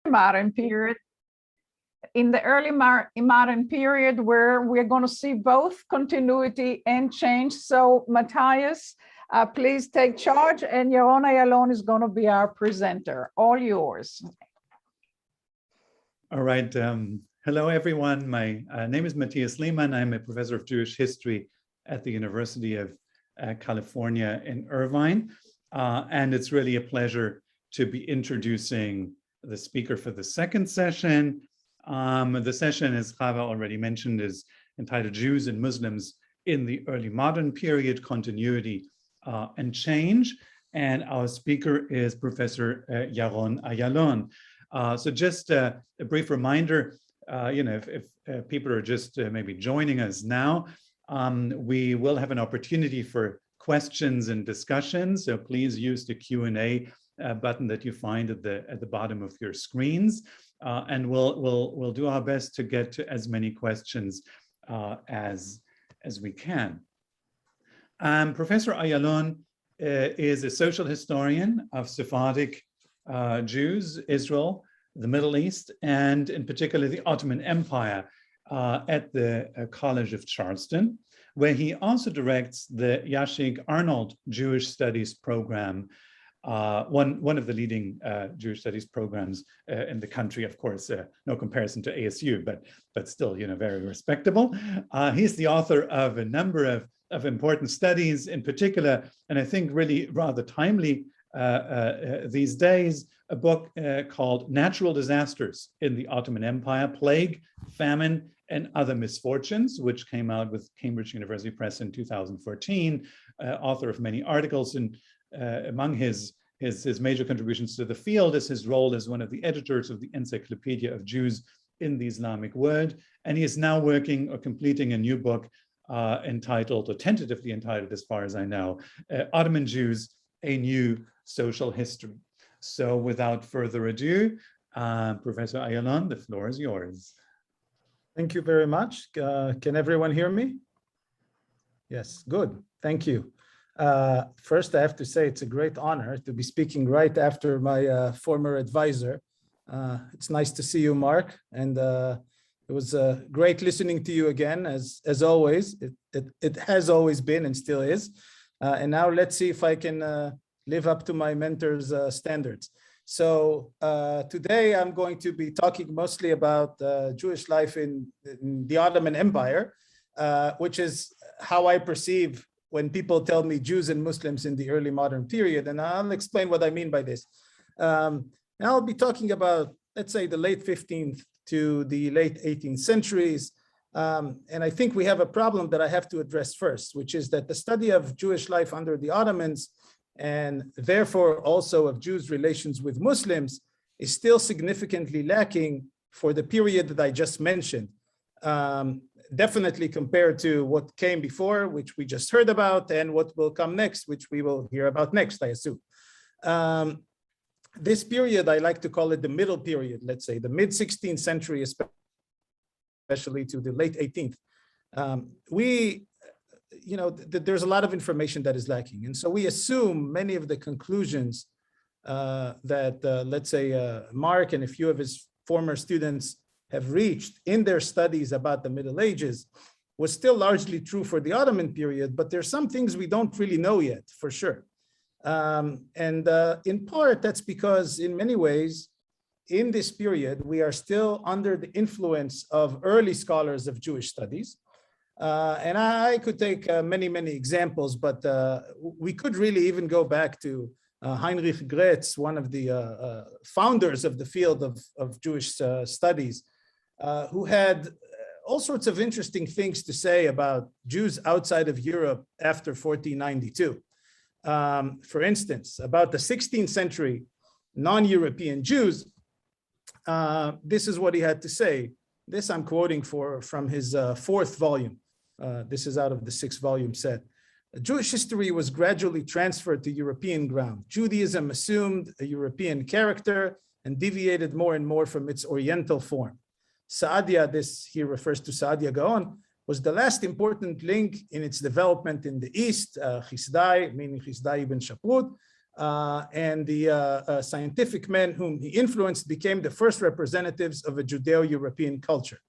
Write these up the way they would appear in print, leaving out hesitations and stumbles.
modern period, in the early modern period, where we're going to see both continuity and change. So Matthias, please take charge, and Yaron Ayalon is going to be our presenter. All yours. All right. Hello, everyone. My name is Matthias Lima, and I'm a professor of Jewish history at the University of California-Irvine. And it's really a pleasure to be introducing the speaker for the second session. The session, as Chava already mentioned, is entitled Jews and Muslims in the Early Modern Period, Continuity and Change. And our speaker is Professor Yaron Ayalon. So just a brief reminder, if people are just maybe joining us now, we will have an opportunity for questions and discussions. So please use the Q&A button that you find at the bottom of your screens. And we'll do our best to get to as many questions as we can. Professor Ayalon is a social historian of Sephardic Jews, Israel, the Middle East, and in particular the Ottoman Empire at the College of Charleston, where he also directs the Yashig Arnold Jewish Studies program, one of the leading Jewish studies programs in the country. Of course, no comparison to ASU, but still, very respectable. He's the author of a number of important studies, in particular, and I think really rather timely these days, a book called Natural Disasters in the Ottoman Empire, Plague, Famine, and Other Misfortunes, which came out with Cambridge University Press in 2014, author of many articles. And among his major contributions to the field is his role as one of the editors of the Encyclopedia of Jews in the Islamic World. And he is now working or completing a new book entitled, or tentatively entitled as far as I know, Ottoman Jews, A New Social History. So without further ado, Professor Ayalon, the floor is yours. Thank you very much. Can everyone hear me? Yes, good. Thank you. First, I have to say it's a great honor to be speaking right after my former advisor. It's nice to see you, Mark, and it was great listening to you again, as always. It has always been and still is. And now let's see if I can live up to my mentor's standards. So today I'm going to be talking mostly about Jewish life in the Ottoman Empire, which is how I perceive when people tell me Jews and Muslims in the early modern period. And I'll explain what I mean by this. And I'll be talking about, let's say, the late 15th to the late 18th centuries. And I think we have a problem that I have to address first, which is that the study of Jewish life under the Ottomans, and therefore also of Jews' relations with Muslims, is still significantly lacking for the period that I just mentioned. Definitely compared to what came before, which we just heard about, and what will come next, which we will hear about next, I assume. This period, I like to call it the middle period, let's say, the mid-16th century, especially to the late 18th. There's a lot of information that is lacking. And so we assume many of the conclusions that, let's say, Mark and a few of his former students have reached in their studies about the Middle Ages was still largely true for the Ottoman period, but there's some things we don't really know yet, for sure. In part, that's because in many ways, in this period, we are still under the influence of early scholars of Jewish studies. And I could take many, many examples, but we could really even go back to Heinrich Gretz, one of the founders of the field of Jewish studies, who had all sorts of interesting things to say about Jews outside of Europe after 1492. For instance, about the 16th century non-European Jews, this is what he had to say. This I'm quoting from his fourth volume. This is out of the 6-volume set. Jewish history was gradually transferred to European ground. Judaism assumed a European character and deviated more and more from its Oriental form. Saadia, this here refers to Saadia Gaon, was the last important link in its development in the East. Chisdai, meaning Chisdai ibn Shaprut, and the scientific men whom he influenced became the first representatives of a Judeo-European culture.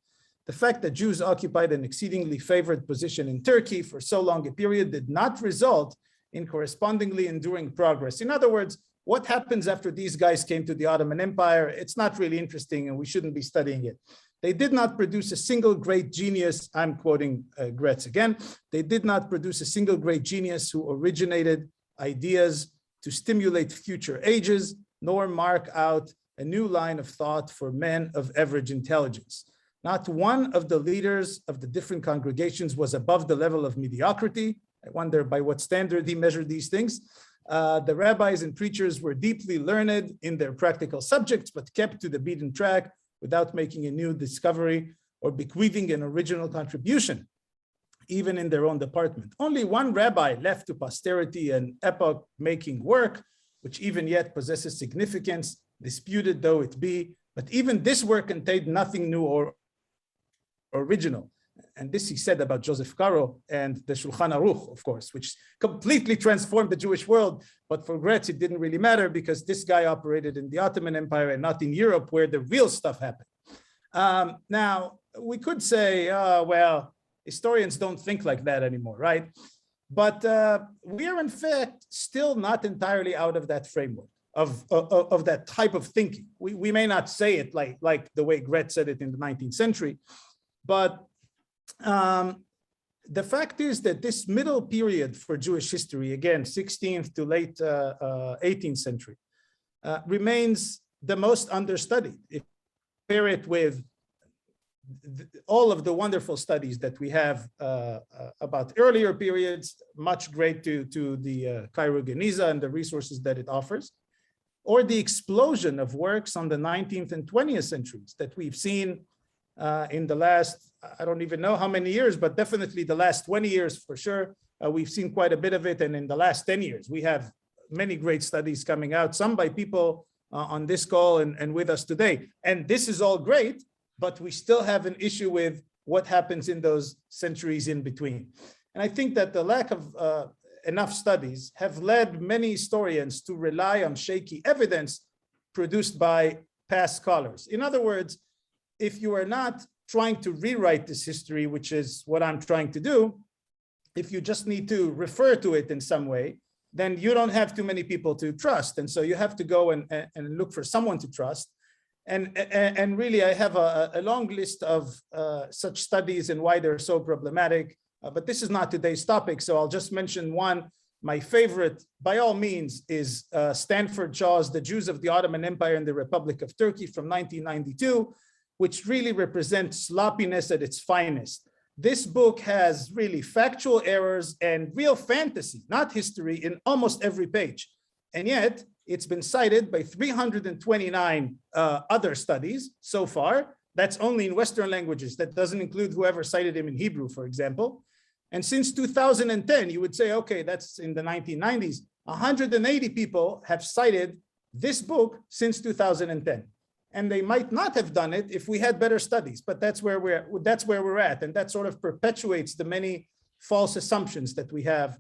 The fact that Jews occupied an exceedingly favored position in Turkey for so long a period did not result in correspondingly enduring progress. In other words, what happens after these guys came to the Ottoman Empire? It's not really interesting and we shouldn't be studying it. They did not produce a single great genius. I'm quoting Gretz again. They did not produce a single great genius who originated ideas to stimulate future ages, nor mark out a new line of thought for men of average intelligence. Not one of the leaders of the different congregations was above the level of mediocrity. I wonder by what standard he measured these things. The rabbis and preachers were deeply learned in their practical subjects, but kept to the beaten track without making a new discovery or bequeathing an original contribution, even in their own department. Only one rabbi left to posterity an epoch-making work, which even yet possesses significance, disputed though it be, but even this work contained nothing new or original. And this he said about Joseph Caro and the Shulchan Aruch, of course, which completely transformed the Jewish world. But for Gretz, it didn't really matter because this guy operated in the Ottoman Empire and not in Europe where the real stuff happened. Now, we could say, well, historians don't think like that anymore, right? But we are in fact still not entirely out of that framework of that type of thinking. We may not say it like the way Gretz said it in the 19th century, but the fact is that this middle period for Jewish history, again, 16th to late 18th century, remains the most understudied. If you compare it with all of the wonderful studies that we have about earlier periods, much great to the Cairo Geniza and the resources that it offers, or the explosion of works on the 19th and 20th centuries that we've seen in the last, I don't even know how many years, but definitely the last 20 years for sure. We've seen quite a bit of it. And in the last 10 years, we have many great studies coming out, some by people on this call and with us today. And this is all great, but we still have an issue with what happens in those centuries in between. And I think that the lack of enough studies have led many historians to rely on shaky evidence produced by past scholars. In other words, if you are not trying to rewrite this history, which is what I'm trying to do, if you just need to refer to it in some way, then you don't have too many people to trust. And so you have to go and look for someone to trust. And really, I have a long list of such studies and why they're so problematic. But this is not today's topic, so I'll just mention one. My favorite, by all means, is Stanford Shaw's The Jews of the Ottoman Empire and the Republic of Turkey from 1992, which really represents sloppiness at its finest. This book has really factual errors and real fantasy, not history, in almost every page. And yet, it's been cited by 329 other studies so far. That's only in Western languages. That doesn't include whoever cited him in Hebrew, for example. And since 2010, you would say, okay, that's in the 1990s. 180 people have cited this book since 2010. And they might not have done it if we had better studies, but that's where we're at. And that sort of perpetuates the many false assumptions that we have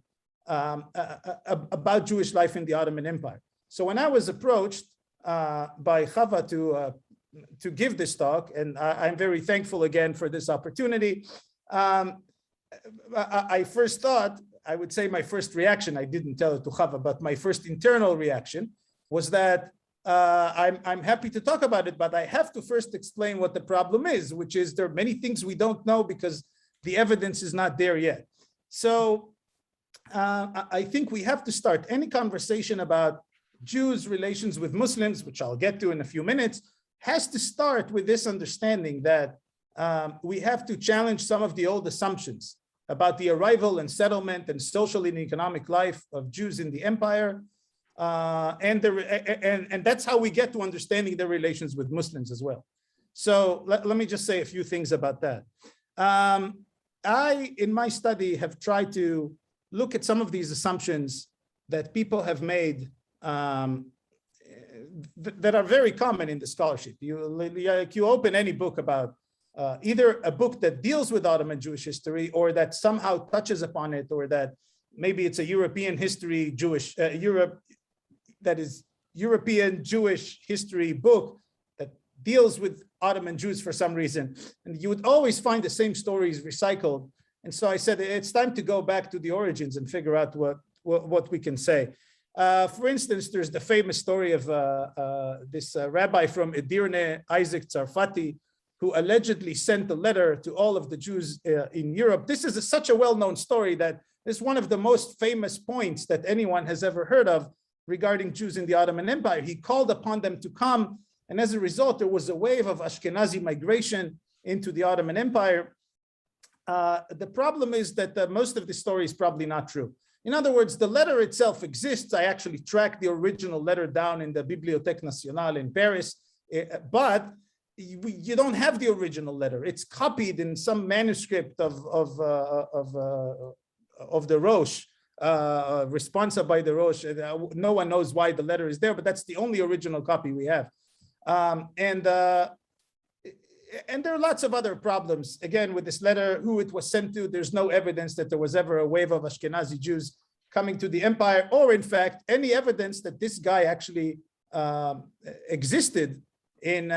about Jewish life in the Ottoman Empire. So when I was approached by Chava to give this talk, and I'm very thankful again for this opportunity, I first thought, I would say my first reaction, I didn't tell it to Chava, but my first internal reaction was that I'm happy to talk about it, but I have to first explain what the problem is, which is there are many things we don't know because the evidence is not there yet. So I think we have to start any conversation about Jews' relations with Muslims, which I'll get to in a few minutes, has to start with this understanding that we have to challenge some of the old assumptions about the arrival and settlement and social and economic life of Jews in the empire. And that's how we get to understanding their relations with Muslims as well. So let me just say a few things about that. I, in my study, have tried to look at some of these assumptions that people have made that are very common in the scholarship. You open any book about either a book that deals with Ottoman Jewish history or that somehow touches upon it, or that maybe it's a European history, that is European Jewish history book that deals with Ottoman Jews for some reason. And you would always find the same stories recycled. And so I said, it's time to go back to the origins and figure out what we can say. For instance, there's the famous story of this rabbi from Edirne, Isaac Tsarfati, who allegedly sent a letter to all of the Jews in Europe. This is such a well-known story that is one of the most famous points that anyone has ever heard of regarding Jews in the Ottoman Empire. He called upon them to come, and as a result, there was a wave of Ashkenazi migration into the Ottoman Empire. The problem is that most of the story is probably not true. In other words, the letter itself exists. I actually tracked the original letter down in the Bibliothèque Nationale in Paris, but you don't have the original letter. It's copied in some manuscript of the Rosh, responsa by the Rosh. No one knows why the letter is there, but that's the only original copy we have. And there are lots of other problems. Again, with this letter, who it was sent to, there's no evidence that there was ever a wave of Ashkenazi Jews coming to the empire, or in fact, any evidence that this guy actually existed in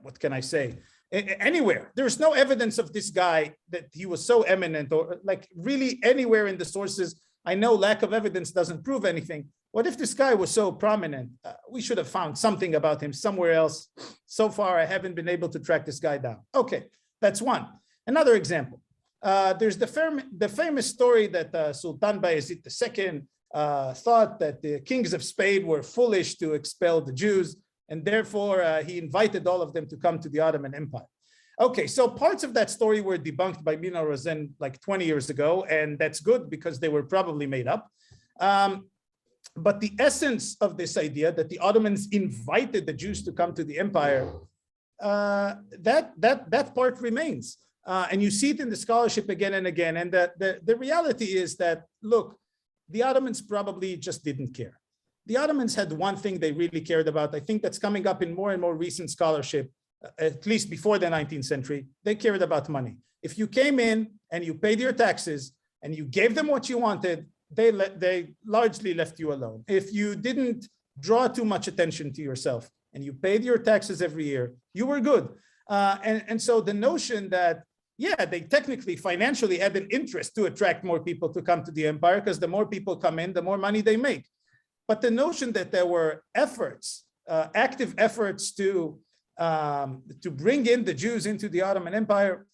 what can I say? Anywhere. There's no evidence of this guy that he was so eminent, or like really anywhere in the sources. I know lack of evidence doesn't prove anything. What if this guy was so prominent? We should have found something about him somewhere else. So far, I haven't been able to track this guy down. Okay, that's one. Another example. There's the famous story that Sultan Bayezid II thought that the kings of Spain were foolish to expel the Jews, and therefore he invited all of them to come to the Ottoman Empire. Okay, so parts of that story were debunked by Mina Rosen like 20 years ago, and that's good because they were probably made up. But the essence of this idea that the Ottomans invited the Jews to come to the empire, that part remains. And you see it in the scholarship again and again. And the reality is that, look, the Ottomans probably just didn't care. The Ottomans had one thing they really cared about. I think that's coming up in more and more recent scholarship, at least before the 19th century. They cared about money. If you came in and you paid your taxes and you gave them what you wanted, they largely left you alone. If you didn't draw too much attention to yourself and you paid your taxes every year, you were good. And so the notion that, yeah, they technically financially had an interest to attract more people to come to the empire, because the more people come in, the more money they make. But the notion that there were efforts, active efforts to bring in the Jews into the Ottoman Empire,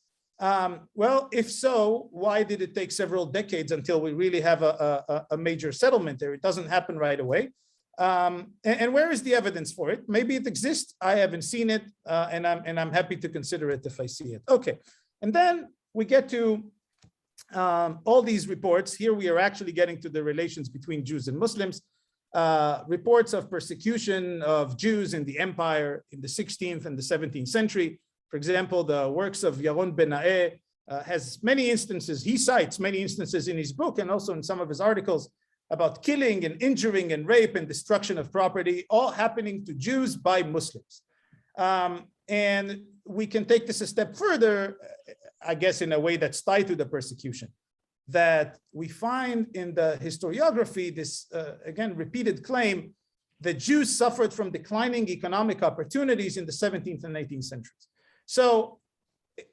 well, if so, why did it take several decades until we really have a major settlement there? It doesn't happen right away. And where is the evidence for it? Maybe it exists. I haven't seen it, and I'm happy to consider it if I see it. Okay, and then we get to all these reports. Here we are actually getting to the relations between Jews and Muslims. Reports of persecution of Jews in the empire in the 16th and the 17th century. For example, the works of Yaron Ben-Ae has many instances. He cites many instances in his book and also in some of his articles about killing and injuring and rape and destruction of property, all happening to Jews by Muslims. And we can take this a step further, I guess, in a way that's tied to the persecution, that we find in the historiography this, again, repeated claim that Jews suffered from declining economic opportunities in the 17th and 18th centuries. So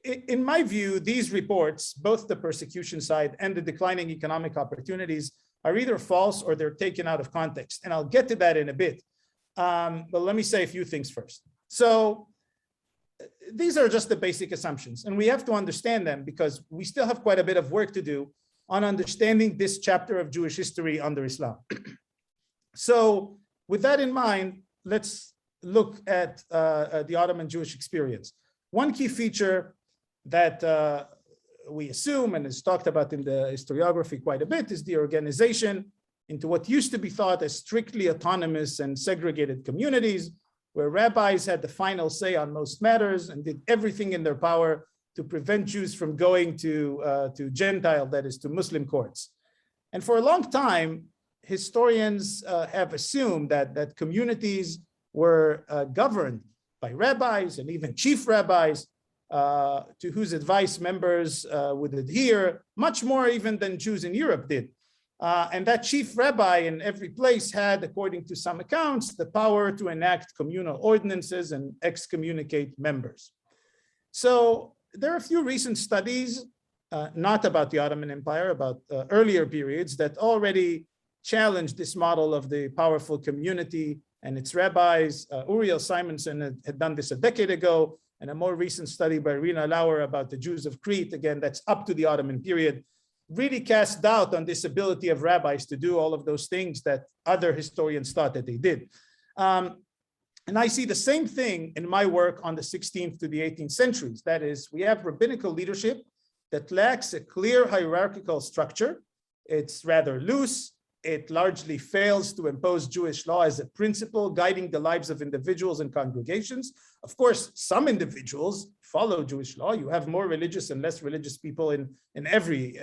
in my view, these reports, both the persecution side and the declining economic opportunities, are either false or they're taken out of context. And I'll get to that in a bit. But let me say a few things first. So these are just the basic assumptions, and we have to understand them because we still have quite a bit of work to do on understanding this chapter of Jewish history under Islam. So with that in mind, let's look at the Ottoman Jewish experience. One key feature that we assume and is talked about in the historiography quite a bit is the organization into what used to be thought as strictly autonomous and segregated communities, where rabbis had the final say on most matters and did everything in their power to prevent Jews from going to Gentile, that is, to Muslim courts. And for a long time, historians have assumed that communities were governed by rabbis and even chief rabbis, to whose advice members would adhere, much more even than Jews in Europe did. And that chief rabbi in every place had, according to some accounts, the power to enact communal ordinances and excommunicate members. So there are a few recent studies, not about the Ottoman Empire, about earlier periods, that already challenged this model of the powerful community and its rabbis. Uriel Simonson had done this a decade ago, and a more recent study by Rina Lauer about the Jews of Crete, again, that's up to the Ottoman period, really cast doubt on this ability of rabbis to do all of those things that other historians thought that they did. And I see the same thing in my work on the 16th to the 18th centuries. That is, we have rabbinical leadership that lacks a clear hierarchical structure. It's rather loose. It largely fails to impose Jewish law as a principle guiding the lives of individuals and congregations. Of course, some individuals follow Jewish law. You have more religious and less religious people in every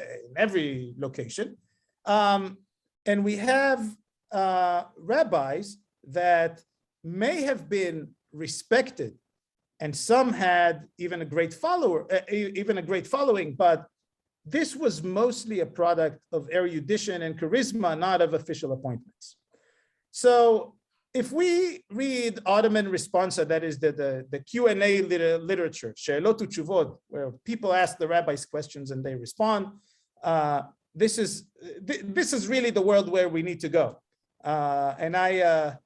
location. And we have rabbis that may have been respected, and some had even a great following, but this was mostly a product of erudition and charisma, not of official appointments. So if we read Ottoman responsa, that is the Q&A literature, She'elot u'tshuvot, where people ask the rabbis questions and they respond, this is really the world where we need to go. And I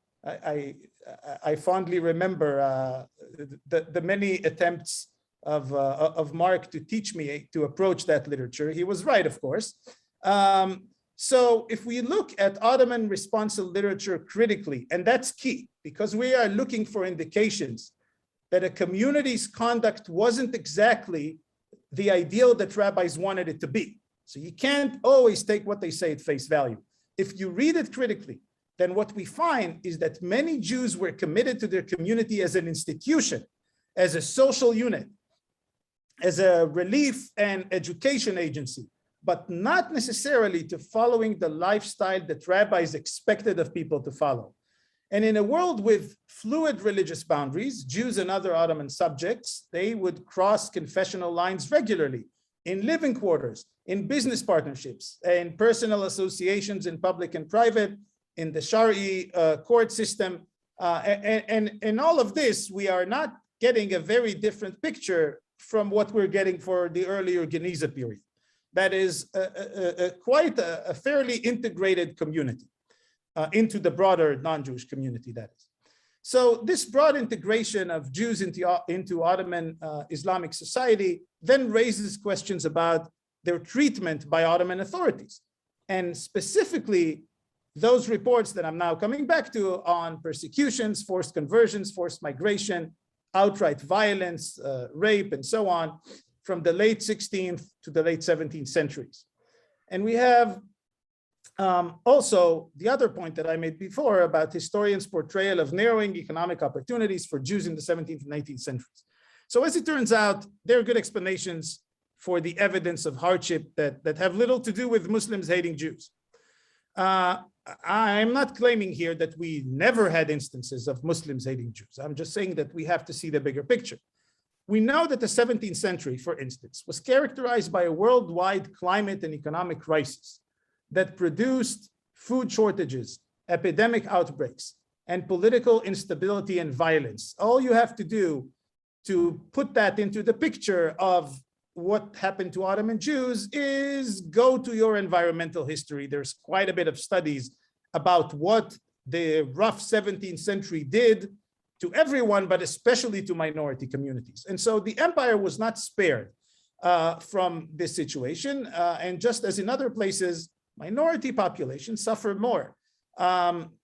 fondly remember the many attempts of Mark to teach me to approach that literature. He was right, of course. So if we look at Ottoman responsive literature critically, and that's key, because we are looking for indications that a community's conduct wasn't exactly the ideal that rabbis wanted it to be. So you can't always take what they say at face value. If you read it critically, then what we find is that many Jews were committed to their community as an institution, as a social unit, as a relief and education agency, but not necessarily to following the lifestyle that rabbis expected of people to follow. And in a world with fluid religious boundaries, Jews and other Ottoman subjects, they would cross confessional lines regularly in living quarters, in business partnerships, in personal associations in public and private, in the Shari court system. And in all of this, we are not getting a very different picture from what we're getting for the earlier Geniza period. That is quite a fairly integrated community into the broader non-Jewish community, that is. So this broad integration of Jews into Ottoman Islamic society then raises questions about their treatment by Ottoman authorities. And specifically, those reports that I'm now coming back to on persecutions, forced conversions, forced migration, outright violence, rape, and so on, from the late 16th to the late 17th centuries. And we have also the other point that I made before about historians' portrayal of narrowing economic opportunities for Jews in the 17th and 19th centuries. So as it turns out, there are good explanations for the evidence of hardship that have little to do with Muslims hating Jews. I'm not claiming here that we never had instances of Muslims hating Jews. I'm just saying that we have to see the bigger picture. We know that the 17th century, for instance, was characterized by a worldwide climate and economic crisis that produced food shortages, epidemic outbreaks, and political instability and violence. All you have to do to put that into the picture of what happened to Ottoman Jews is go to your environmental history. There's quite a bit of studies about what the rough 17th century did to everyone, but especially to minority communities. And so the empire was not spared from this situation. And just as in other places, minority populations suffer more.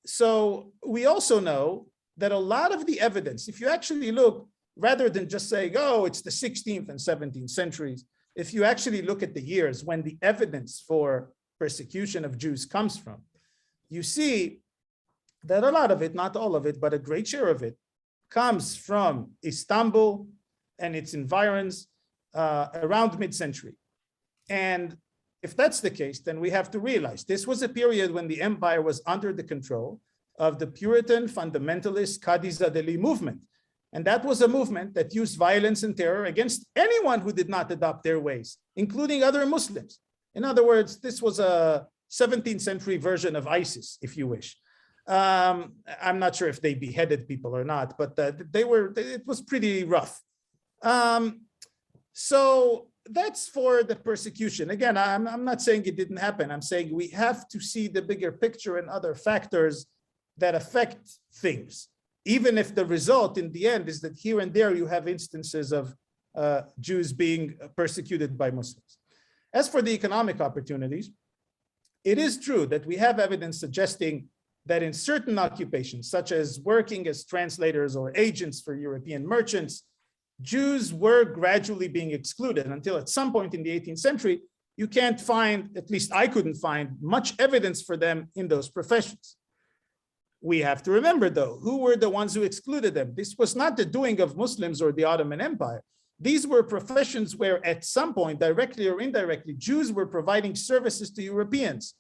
So we also know that a lot of the evidence, if you actually look, rather than just saying, oh, it's the 16th and 17th centuries, if you actually look at the years when the evidence for persecution of Jews comes from, you see that a lot of it, not all of it, but a great share of it, comes from Istanbul and its environs around mid-century. And if that's the case, then we have to realize this was a period when the empire was under the control of the Puritan fundamentalist Kadizadeli movement. And that was a movement that used violence and terror against anyone who did not adopt their ways, including other Muslims. In other words, this was a 17th century version of ISIS, if you wish. I'm not sure if they beheaded people or not, but it was pretty rough. So that's for the persecution. Again, I'm not saying it didn't happen. I'm saying we have to see the bigger picture and other factors that affect things, even if the result in the end is that here and there you have instances of Jews being persecuted by Muslims. As for the economic opportunities, it is true that we have evidence suggesting that in certain occupations, such as working as translators or agents for European merchants, Jews were gradually being excluded until at some point in the 18th century, you can't find, at least I couldn't find, much evidence for them in those professions. We have to remember, though, who were the ones who excluded them? This was not the doing of Muslims or the Ottoman Empire. These were professions where at some point, directly or indirectly, Jews were providing services to Europeans.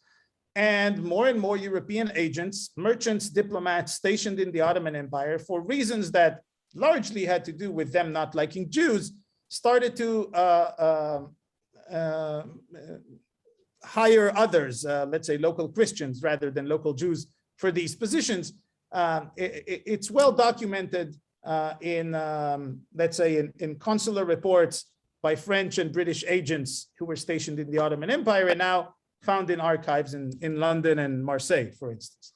And more European agents, merchants, diplomats stationed in the Ottoman Empire, for reasons that largely had to do with them not liking Jews, started to hire others, let's say local Christians rather than local Jews, for these positions. It's well documented in, let's say, in consular reports by French and British agents who were stationed in the Ottoman Empire and now found in archives in London and Marseille, for instance.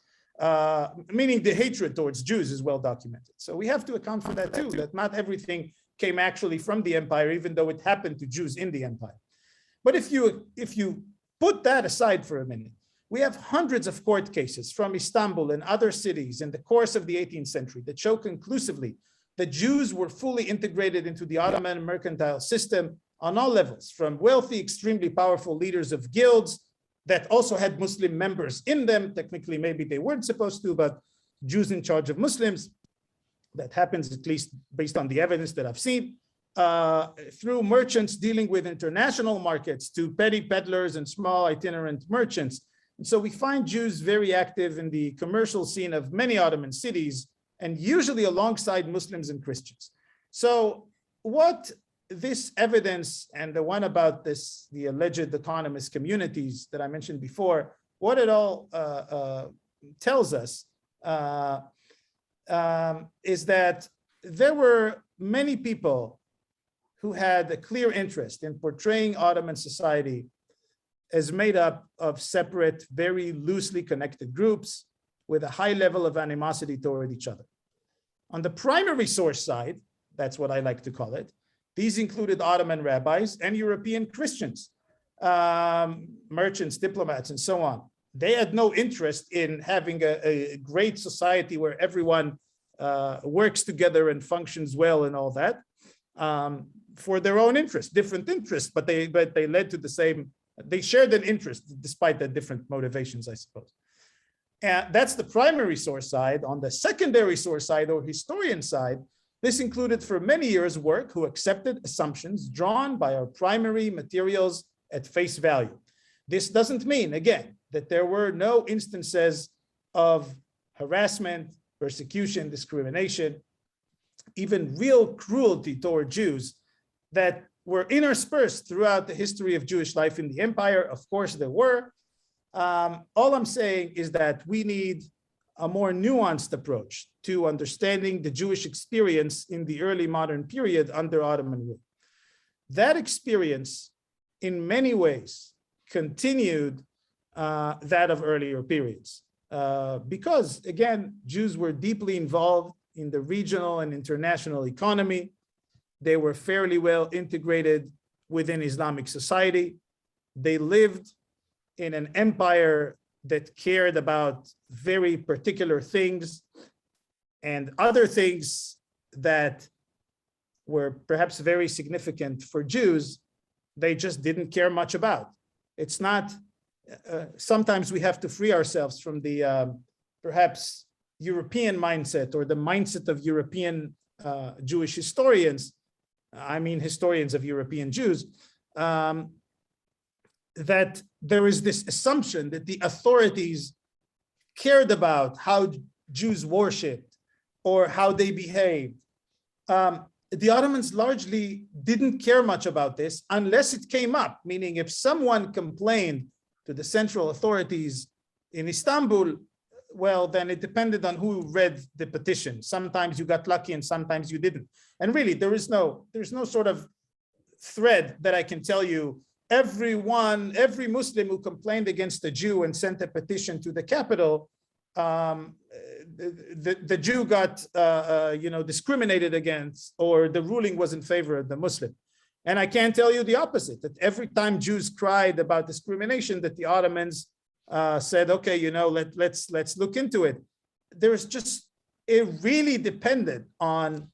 Meaning the hatred towards Jews is well documented. So we have to account for that too, that not everything came actually from the empire, even though it happened to Jews in the empire. But if you put that aside for a minute, we have hundreds of court cases from Istanbul and other cities in the course of the 18th century that show conclusively that Jews were fully integrated into the Ottoman mercantile system on all levels, from wealthy, extremely powerful leaders of guilds that also had Muslim members in them. Technically, maybe they weren't supposed to, but Jews in charge of Muslims. That happens, at least based on the evidence that I've seen, through merchants dealing with international markets to petty peddlers and small itinerant merchants. And so we find Jews very active in the commercial scene of many Ottoman cities, and usually alongside Muslims and Christians. So what this evidence and the one about the alleged autonomous communities that I mentioned before, what it all tells us is that there were many people who had a clear interest in portraying Ottoman society as made up of separate, very loosely connected groups with a high level of animosity toward each other. On the primary source side, that's what I like to call it, these included Ottoman rabbis and European Christians, merchants, diplomats, and so on. They had no interest in having a great society where everyone works together and functions well and all that, for their own interest, different interests, but they led to the same, they shared an interest despite the different motivations, I suppose. And that's the primary source side. On the secondary source side or historian side, this included for many years work who accepted assumptions drawn by our primary materials at face value. This doesn't mean, again, that there were no instances of harassment, persecution, discrimination, even real cruelty toward Jews that were interspersed throughout the history of Jewish life in the empire. Of course, there were. All I'm saying is that we need a more nuanced approach to understanding the Jewish experience in the early modern period under Ottoman rule. That experience, in many ways, continued that of earlier periods. Because, again, Jews were deeply involved in the regional and international economy. They were fairly well integrated within Islamic society. They lived in an empire that cared about very particular things and other things that were perhaps very significant for Jews, they just didn't care much about. It's not, sometimes we have to free ourselves from the perhaps European mindset or the mindset of European Jewish historians, I mean historians of European Jews, that there is this assumption that the authorities cared about how Jews worshipped or how they behaved. The Ottomans largely didn't care much about this unless it came up, meaning if someone complained to the central authorities in Istanbul, well, then it depended on who read the petition. Sometimes you got lucky and sometimes you didn't. And really, there's no sort of thread that I can tell you every Muslim who complained against a Jew and sent a petition to the capital, the Jew got discriminated against, or the ruling was in favor of the Muslim. And I can tell you the opposite, that every time Jews cried about discrimination, that the Ottomans said, okay, let's look into it. It really depended on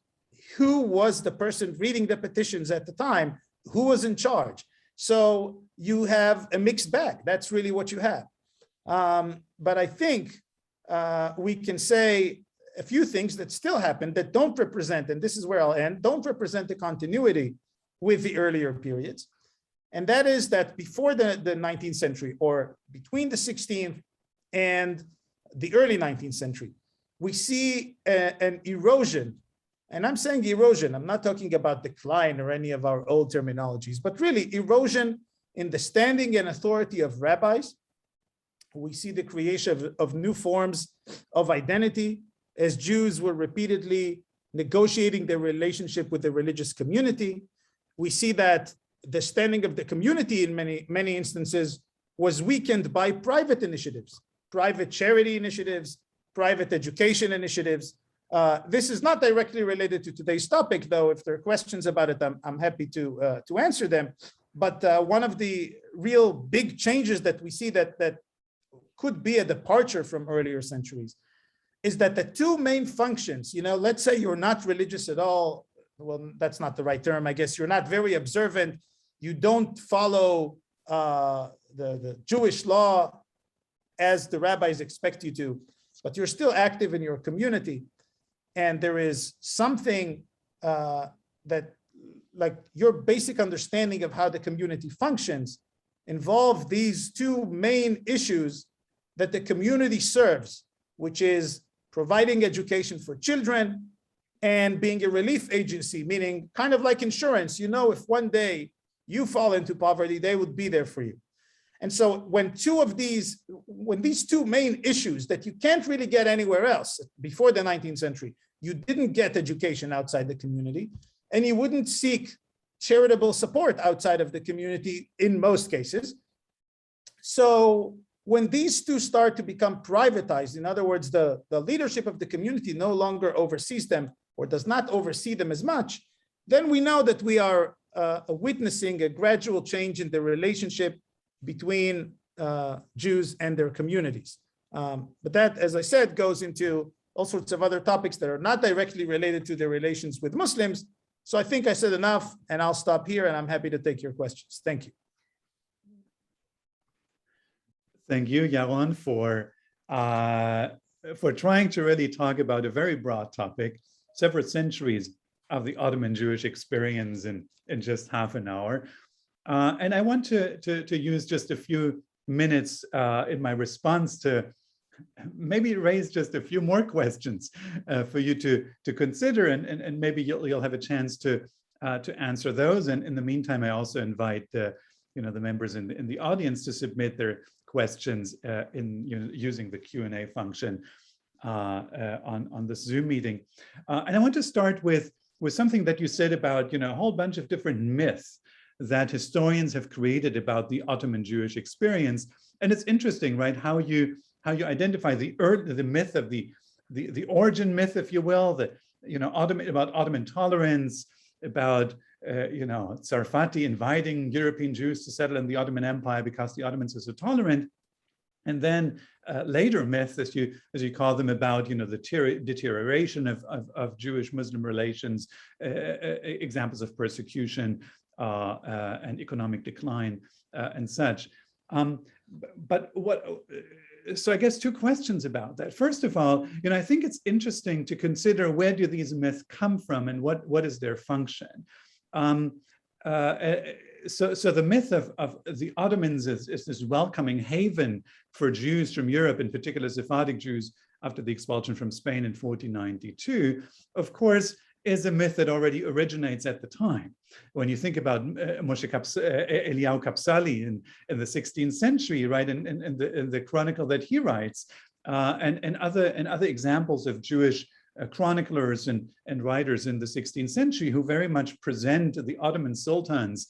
who was the person reading the petitions at the time, who was in charge. So you have a mixed bag. That's really what you have. But I think we can say a few things that still happen that don't represent, and this is where I'll end, don't represent the continuity with the earlier periods. And that is that before the 19th century, or between the 16th and the early 19th century, we see an erosion. And I'm saying erosion, I'm not talking about decline or any of our old terminologies, but really erosion in the standing and authority of rabbis. We see the creation of new forms of identity as Jews were repeatedly negotiating their relationship with the religious community. We see that the standing of the community in many instances was weakened by private initiatives, private charity initiatives, private education initiatives. This is not directly related to today's topic, though. If there are questions about it, I'm happy to answer them. But one of the real big changes that we see that could be a departure from earlier centuries is that the two main functions, let's say you're not religious at all. Well, that's not the right term, I guess. You're not very observant. You don't follow the Jewish law as the rabbis expect you to, but you're still active in your community. And there is something that, like, your basic understanding of how the community functions involve these two main issues that the community serves, which is providing education for children and being a relief agency, meaning kind of like insurance. If one day you fall into poverty, they would be there for you. And so when these two main issues that you can't really get anywhere else before the 19th century, you didn't get education outside the community, and you wouldn't seek charitable support outside of the community in most cases. So when these two start to become privatized, in other words, the leadership of the community no longer oversees them or does not oversee them as much, then we know that we are witnessing a gradual change in the relationship between Jews and their communities. But that, as I said, goes into all sorts of other topics that are not directly related to their relations with Muslims. So I think I said enough, and I'll stop here, and I'm happy to take your questions. Thank you. Thank you, Yaron, for trying to really talk about a very broad topic, several centuries of the Ottoman Jewish experience in just half an hour. And I want to use just a few minutes in my response to maybe raise just a few more questions for you to consider, and maybe you'll have a chance to answer those. And in the meantime, I also invite the members in the audience to submit their questions using the Q&A function on this Zoom meeting. And I want to start with something that you said about a whole bunch of different myths that historians have created about the Ottoman Jewish experience. And it's interesting, right, how you identify the myth of the origin myth, if you will, about Ottoman tolerance, about Sarfati inviting European Jews to settle in the Ottoman Empire because the Ottomans are so tolerant, and then later myths, as you call them, about the deterioration of Jewish-Muslim relations, examples of persecution and economic decline and such. So I guess two questions about that. First of all, I think it's interesting to consider, where do these myths come from and what is their function? So the myth of the Ottomans is this welcoming haven for Jews from Europe, in particular Sephardic Jews, after the expulsion from Spain in 1492. Of course, is a myth that already originates at the time. When you think about Eliyahu Kapsali in the 16th century, right, in the chronicle that he writes, and other examples of Jewish chroniclers and writers in the 16th century who very much present the Ottoman sultans,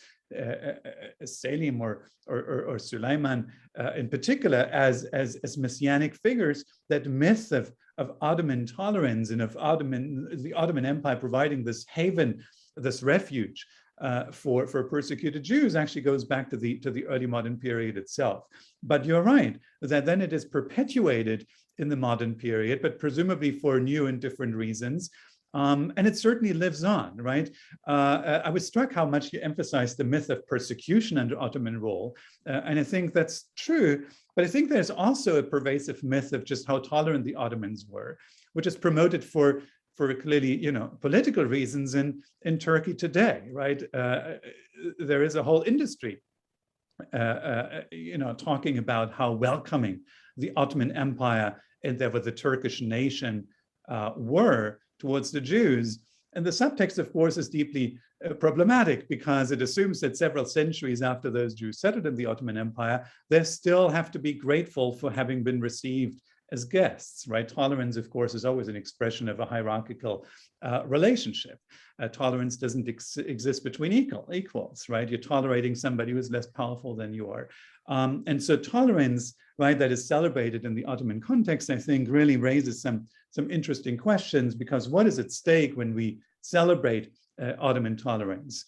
Selim or Suleiman in particular, as messianic figures, that myth of Ottoman tolerance and of the Ottoman Empire providing this haven, this refuge for persecuted Jews actually goes back to the early modern period itself. But you're right that then it is perpetuated in the modern period, but presumably for new and different reasons. And it certainly lives on, right? I was struck how much you emphasized the myth of persecution under Ottoman rule. And I think that's true, but I think there's also a pervasive myth of just how tolerant the Ottomans were, which is promoted for clearly, political reasons in Turkey today, right? There is a whole industry, talking about how welcoming the Ottoman Empire and therefore the Turkish nation were towards the Jews. And the subtext, of course, is deeply problematic because it assumes that several centuries after those Jews settled in the Ottoman Empire, they still have to be grateful for having been received as guests, right? Tolerance, of course, is always an expression of a hierarchical relationship. Tolerance doesn't exist between equals, right? You're tolerating somebody who is less powerful than you are. And so tolerance, right, that is celebrated in the Ottoman context, I think really raises some interesting questions, because what is at stake when we celebrate Ottoman tolerance?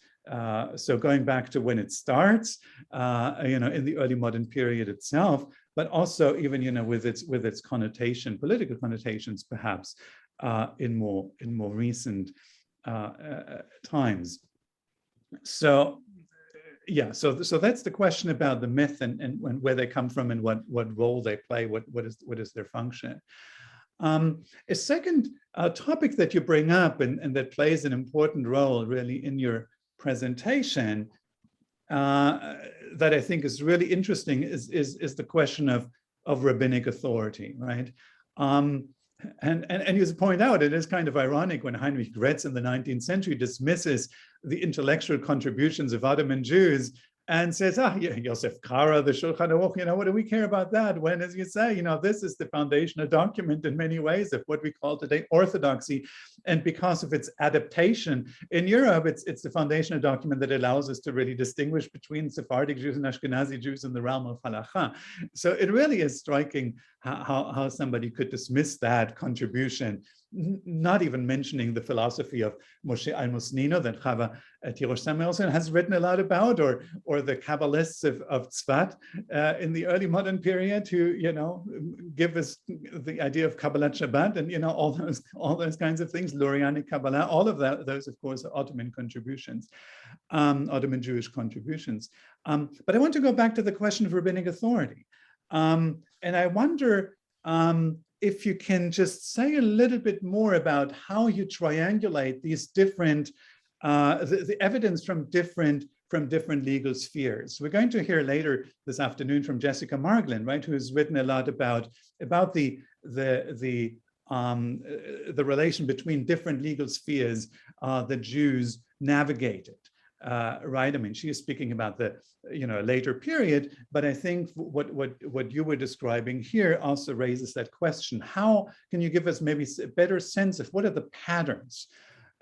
So going back to when it starts, in the early modern period itself, but also even with its connotation, political connotations, perhaps in more recent times. So yeah, so that's the question about the myth and where they come from and what role they play, what is their function. A second topic that you bring up and that plays an important role really in your presentation that I think is really interesting is the question of rabbinic authority, right? And you point out, it is kind of ironic when Heinrich Gretz in the 19th century dismisses the intellectual contributions of Ottoman Jews and says, Yosef Kara, the Shulchan Aruch, what do we care about that? When, as you say, this is the foundational document in many ways of what we call today orthodoxy. And because of its adaptation in Europe, it's the foundational document that allows us to really distinguish between Sephardic Jews and Ashkenazi Jews in the realm of halakha. So it really is striking how somebody could dismiss that contribution, not even mentioning the philosophy of Moshe al-Musnino that Chava Tirosh Samuelson has written a lot about, or the Kabbalists of Tzfat in the early modern period who, give us the idea of Kabbalat Shabbat and, all those kinds of things, Lurianic Kabbalah, all of those, of course, are Ottoman contributions, Ottoman Jewish contributions. But I want to go back to the question of rabbinic authority. And I wonder if you can just say a little bit more about how you triangulate these different, the evidence from different legal spheres. We're going to hear later this afternoon from Jessica Marglin, right, who has written a lot about the relation between different legal spheres that Jews navigated. Right. I mean, she is speaking about the later period, but I think what you were describing here also raises that question. How can you give us maybe a better sense of what are the patterns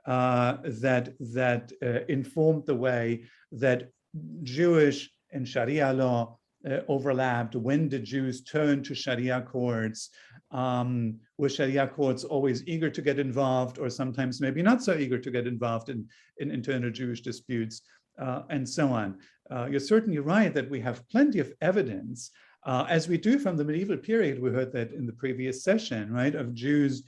that informed the way that Jewish and Sharia law overlapped? When did Jews turn to Sharia courts? Were Sharia courts always eager to get involved, or sometimes maybe not so eager to get involved in internal Jewish disputes, and so on? You're certainly right that we have plenty of evidence, as we do from the medieval period. We heard that in the previous session, right, of Jews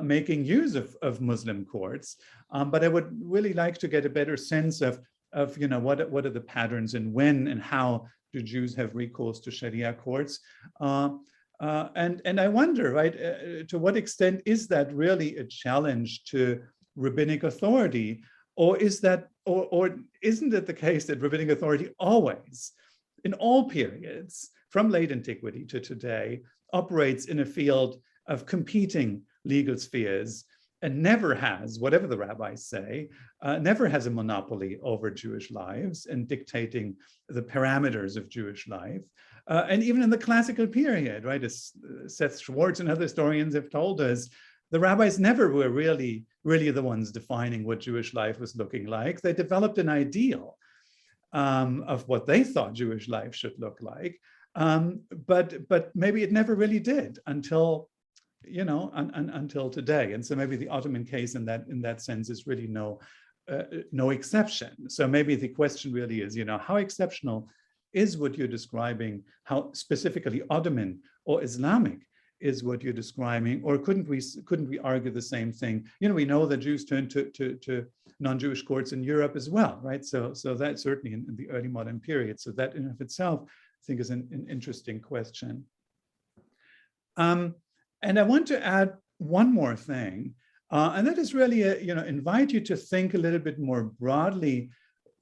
making use of Muslim courts. But I would really like to get a better sense of what are the patterns, and when and how do Jews have recourse to Sharia courts? And I wonder, right, to what extent is that really a challenge to rabbinic authority, or is that, or isn't it the case that rabbinic authority always, in all periods, from late antiquity to today, operates in a field of competing legal spheres, and never has, whatever the rabbis say, never has a monopoly over Jewish lives and dictating the parameters of Jewish life. And even in the classical period, right, as Seth Schwartz and other historians have told us, the rabbis never were really the ones defining what Jewish life was looking like. They developed an ideal of what they thought Jewish life should look like, but maybe it never really did until, you know, until today. And so maybe the Ottoman case in that sense is really no exception. So maybe the question really is, you know, how exceptional is what you're describing? How specifically Ottoman or Islamic is what you're describing? Or couldn't we argue the same thing? You know, we know that Jews turned to non-Jewish courts in Europe as well, right? So that's certainly in the early modern period. So that in of itself, I think, is an interesting question. And I want to add one more thing, and that is really, you know, invite you to think a little bit more broadly.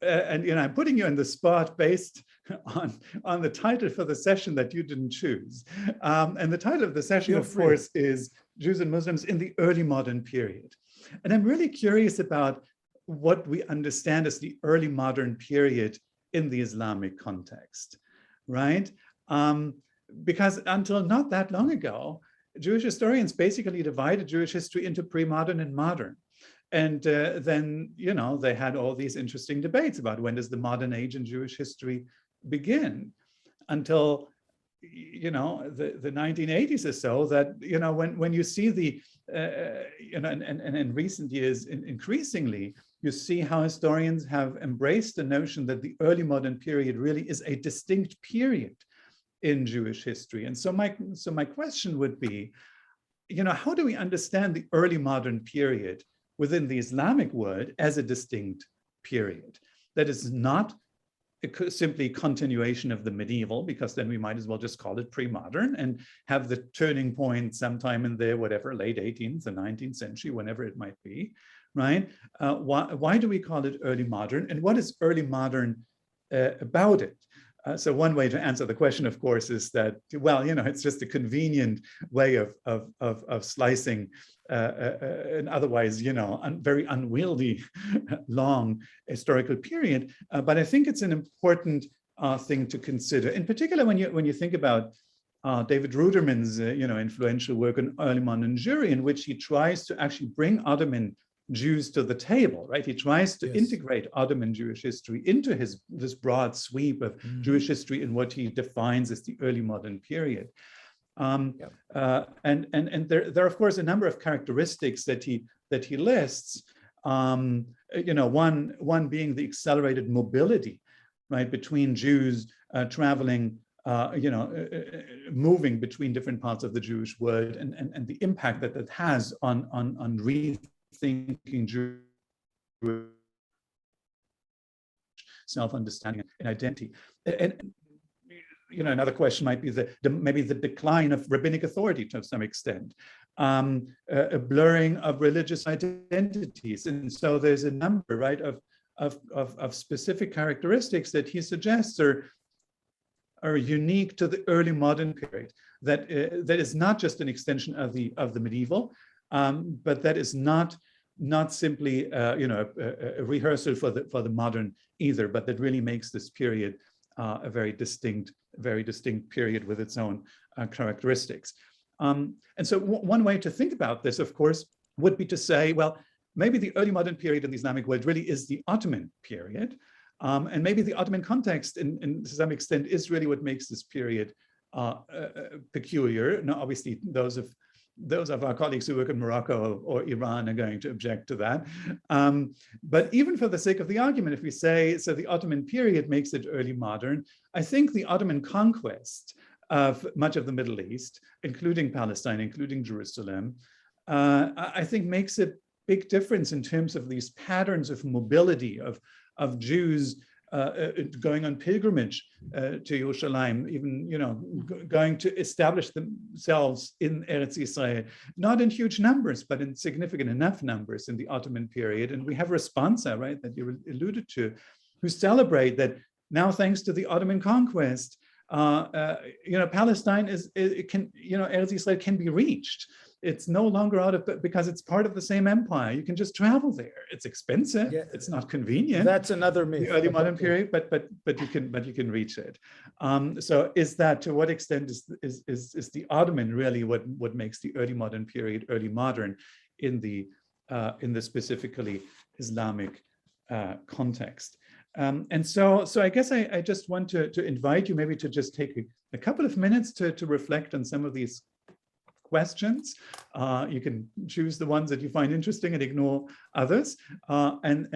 And, you know, I'm putting you on the spot based on the title for the session that you didn't choose. And the title of the session, of course, is Jews and Muslims in the Early Modern Period. And I'm really curious about what we understand as the early modern period in the Islamic context, right? Because until not that long ago, Jewish historians basically divided Jewish history into pre-modern and modern. And then, you know, they had all these interesting debates about when does the modern age in Jewish history begin, until, you know, the 1980s or so, that, you know, when you see the, you know, and in recent years, increasingly, you see how historians have embraced the notion that the early modern period really is a distinct period in Jewish history. And so my question would be, you know, how do we understand the early modern period within the Islamic world as a distinct period that is not simply continuation of the medieval, because then we might as well just call it pre-modern and have the turning point sometime in the whatever late 18th or 19th century, whenever it might be, right? Why do we call it early modern, and what is early modern about it? So one way to answer the question, of course, is that, well, you know, it's just a convenient way of slicing an otherwise, you know, very unwieldy, long historical period. But I think it's an important thing to consider, in particular when you think about David Ruderman's, you know, influential work on early modern Jewry, in which he tries to actually bring Ottoman Jews to the table, right? He tries to integrate Ottoman Jewish history into this broad sweep of Jewish history in what he defines as the early modern period. And there are, of course, a number of characteristics that he lists. You know, one being the accelerated mobility, right, between Jews traveling, you know, moving between different parts of the Jewish world, and the impact that that has on rethinking Jewish self-understanding and identity. And you know, another question might be maybe the decline of rabbinic authority to some extent, a blurring of religious identities. And so there's a number, right, of specific characteristics that he suggests are unique to the early modern period, that is not just an extension of the medieval, but that is not simply you know, a rehearsal for the modern either, but that really makes this period a very distinct period with its own characteristics. And so one way to think about this, of course, would be to say, well, maybe the early modern period in the Islamic world really is the Ottoman period. And maybe the Ottoman context, to some extent, is really what makes this period peculiar. Now, obviously, those of our colleagues who work in Morocco or Iran are going to object to that. But even for the sake of the argument, if we say, so the Ottoman period makes it early modern, I think the Ottoman conquest of much of the Middle East, including Palestine, including Jerusalem, I think makes a big difference in terms of these patterns of mobility of Jews going on pilgrimage to Yerushalayim, even, you know, going to establish themselves in Eretz Israel, not in huge numbers, but in significant enough numbers in the Ottoman period. And we have responsa, right, that you alluded to, who celebrate that now, thanks to the Ottoman conquest, you know, Palestine Eretz Israel can be reached. it's no longer out of, because it's part of the same empire. You can just travel there. It's expensive. Yeah. It's not convenient. That's another myth. The early modern Okay. period, but you can reach it. So is that, to what extent is the Ottoman really what makes the early modern period early modern in the specifically Islamic context? And so I guess I just want to invite you maybe to just take a couple of minutes to reflect on some of these questions. You can choose the ones that you find interesting and ignore others. And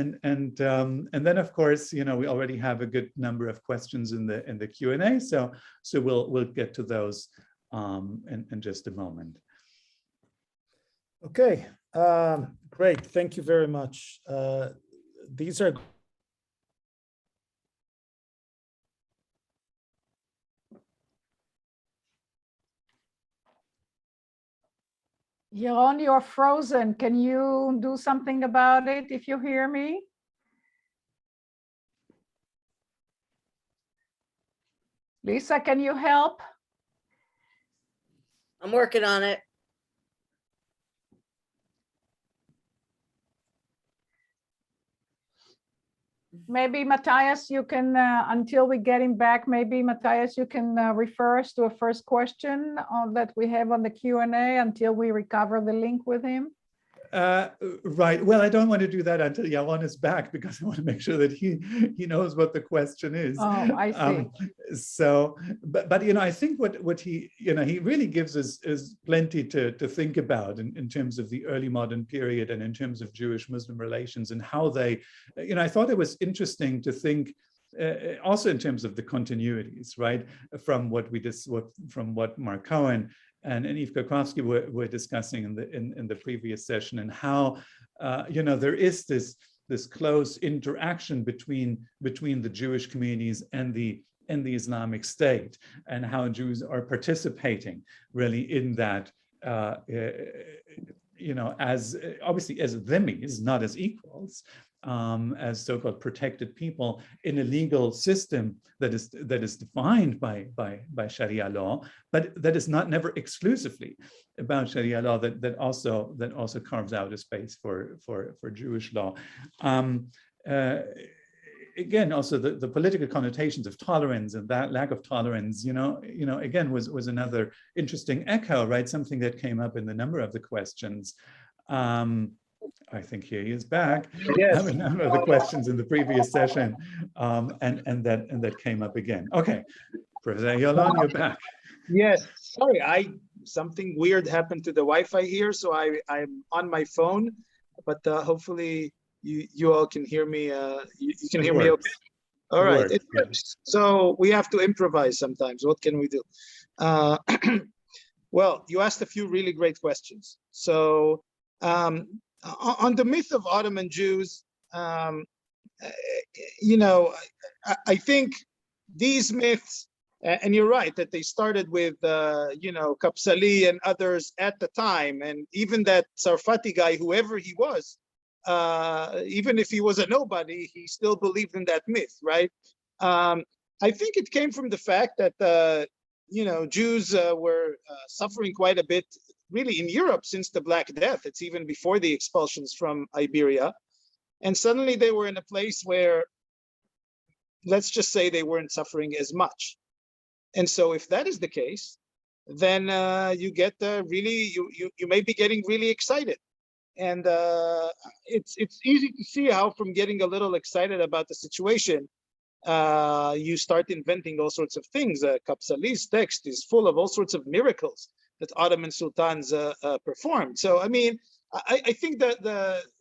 then, of course, we already have a good number of questions in the Q&A. So we'll get to those in just a moment. Okay, great. Thank you very much. These are Yaron, you're frozen. Can you do something about it if you hear me? Lisa, can you help? I'm working on it. Maybe Matthias, you can, until we get him back, maybe Matthias, you can refer us to a first question that we have on the Q&A until we recover the link with him. Right. Well, I don't want to do that until Yaron is back, because I want to make sure that he knows what the question is. Oh, I see. So, but I think what he he really gives us is plenty to think about in terms of the early modern period and in terms of Jewish-Muslim relations and how they, I thought it was interesting to think also in terms of the continuities, right, from what Mark Cohen and Eve Krakowski were discussing in the previous session, and how there is this close interaction between the Jewish communities and the Islamic State, and how Jews are participating really in that, as obviously as dhimmis, not as equals, as so-called protected people in a legal system that is defined by Sharia law, but that is never exclusively about Sharia law. That also carves out a space for Jewish law. Again, also the political connotations of tolerance and that lack of tolerance, again, was another interesting echo, right? Something that came up in the number of the questions. I think here he is back. Yes. A number of the questions in the previous session, and that came up again. Okay, Professor Ayalon, you're back. Yes. Sorry, something weird happened to the Wi-Fi here, so I'm on my phone, but hopefully you all can hear me. You can hear me okay. All right. It works. So we have to improvise sometimes. What can we do? Well, you asked a few really great questions. So. On the myth of Ottoman Jews, I think these myths, and you're right that they started with, Kapsali and others at the time, and even that Sarfati guy, whoever he was, even if he was a nobody, he still believed in that myth, right? I think it came from the fact that, Jews were suffering quite a bit, really in Europe since the Black Death. It's even before the expulsions from Iberia. And suddenly they were in a place where, let's just say, they weren't suffering as much. And so if that is the case, then you get you may be getting really excited. And it's easy to see how from getting a little excited about the situation, you start inventing all sorts of things. Kapsali's text is full of all sorts of miracles that Ottoman sultans performed. So, I mean, I think that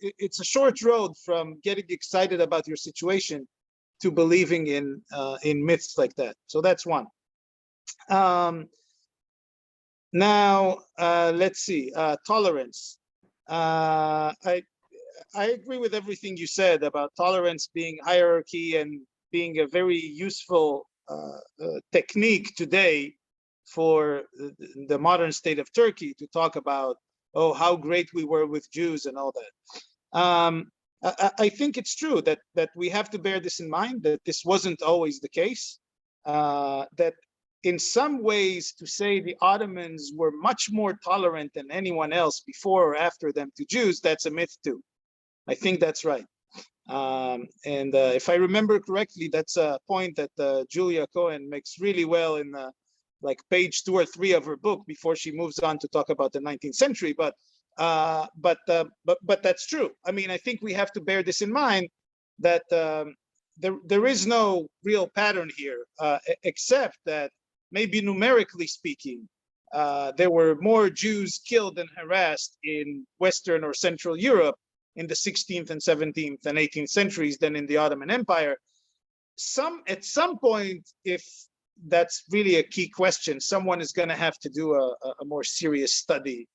it's a short road from getting excited about your situation to believing in myths like that. So that's one. Now, let's see, tolerance. I agree with everything you said about tolerance being hierarchy and being a very useful technique today for the modern state of Turkey to talk about, oh, how great we were with Jews and all that. I think it's true that we have to bear this in mind, that this wasn't always the case, that in some ways to say the Ottomans were much more tolerant than anyone else before or after them to Jews, that's a myth too. I think that's right. If I remember correctly, that's a point that Julia Cohen makes really well in like page 2 or 3 of her book before she moves on to talk about the 19th century. But that's true. I mean, I think we have to bear this in mind that there is no real pattern here, except that maybe numerically speaking, there were more Jews killed and harassed in Western or Central Europe in the 16th and 17th and 18th centuries than in the Ottoman Empire. At some point, if that's really a key question, someone is going to have to do a more serious study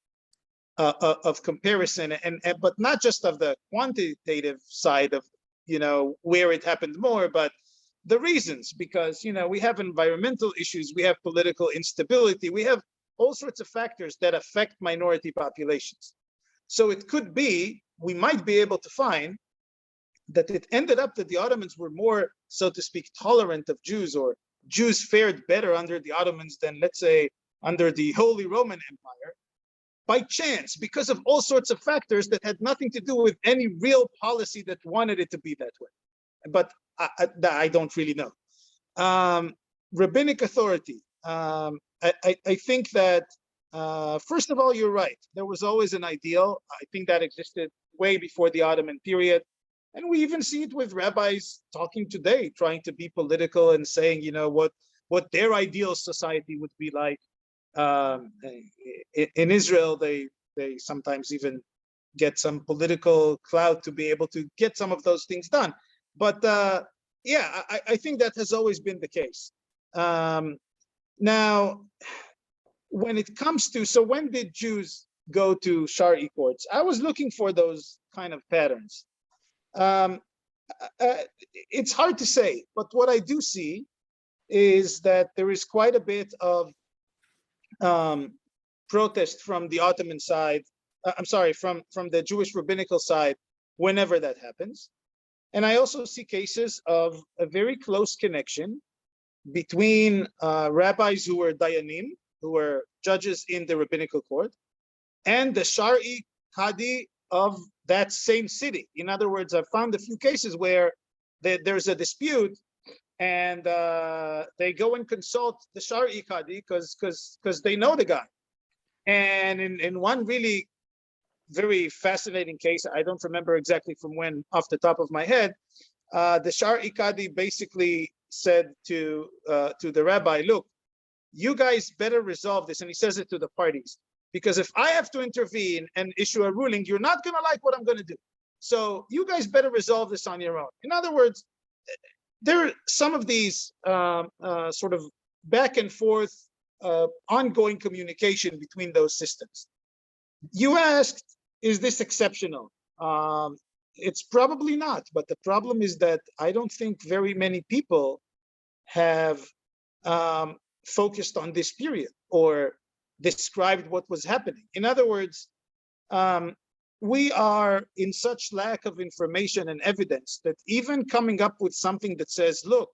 of comparison, but not just of the quantitative side of, you know, where it happened more, but the reasons, because, you know, we have environmental issues, we have political instability, we have all sorts of factors that affect minority populations. So it could be, we might be able to find that it ended up that the Ottomans were more, so to speak, tolerant of Jews, or Jews fared better under the Ottomans than, let's say, under the Holy Roman Empire, by chance, because of all sorts of factors that had nothing to do with any real policy that wanted it to be that way. But I don't really know. Rabbinic Authority. I think that, first of all, you're right. There was always an ideal. I think that existed way before the Ottoman period. And we even see it with rabbis talking today, trying to be political and saying, you know, what their ideal society would be like. In Israel, they sometimes even get some political clout to be able to get some of those things done. But yeah, I think that has always been the case. Now, when it comes to, so when did Jews go to Shari courts? I was looking for those kind of patterns. It's hard to say, but what I do see is that there is quite a bit of protest from the Ottoman side, from the Jewish rabbinical side, whenever that happens. And I also see cases of a very close connection between rabbis who were dayanim, who were judges in the rabbinical court, and the Shari Qadi of that same city. In other words, I've found a few cases where there's a dispute, and they go and consult the Shari Qadi because they know the guy. And in one really very fascinating case, I don't remember exactly from when off the top of my head, the Shari Qadi basically said to the rabbi, look, you guys better resolve this. And he says it to the parties, because if I have to intervene and issue a ruling, you're not going to like what I'm going to do. So you guys better resolve this on your own. In other words, there are some of these sort of back and forth ongoing communication between those systems. You asked, is this exceptional? It's probably not, but the problem is that I don't think very many people have focused on this period or described what was happening. In other words, we are in such lack of information and evidence that even coming up with something that says, look,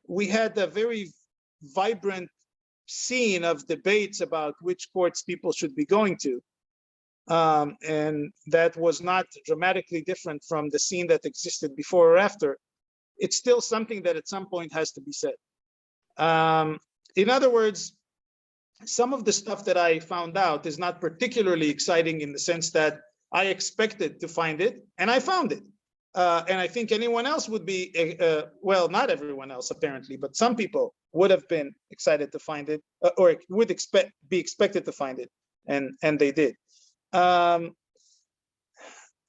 we had a very vibrant scene of debates about which courts people should be going to. And that was not dramatically different from the scene that existed before or after. It's still something that at some point has to be said. In other words, some of the stuff that I found out is not particularly exciting in the sense that I expected to find it, and I found it. And I think anyone else would be, well, not everyone else apparently, but some people would have been excited to find it, or would be expected to find it, and they did.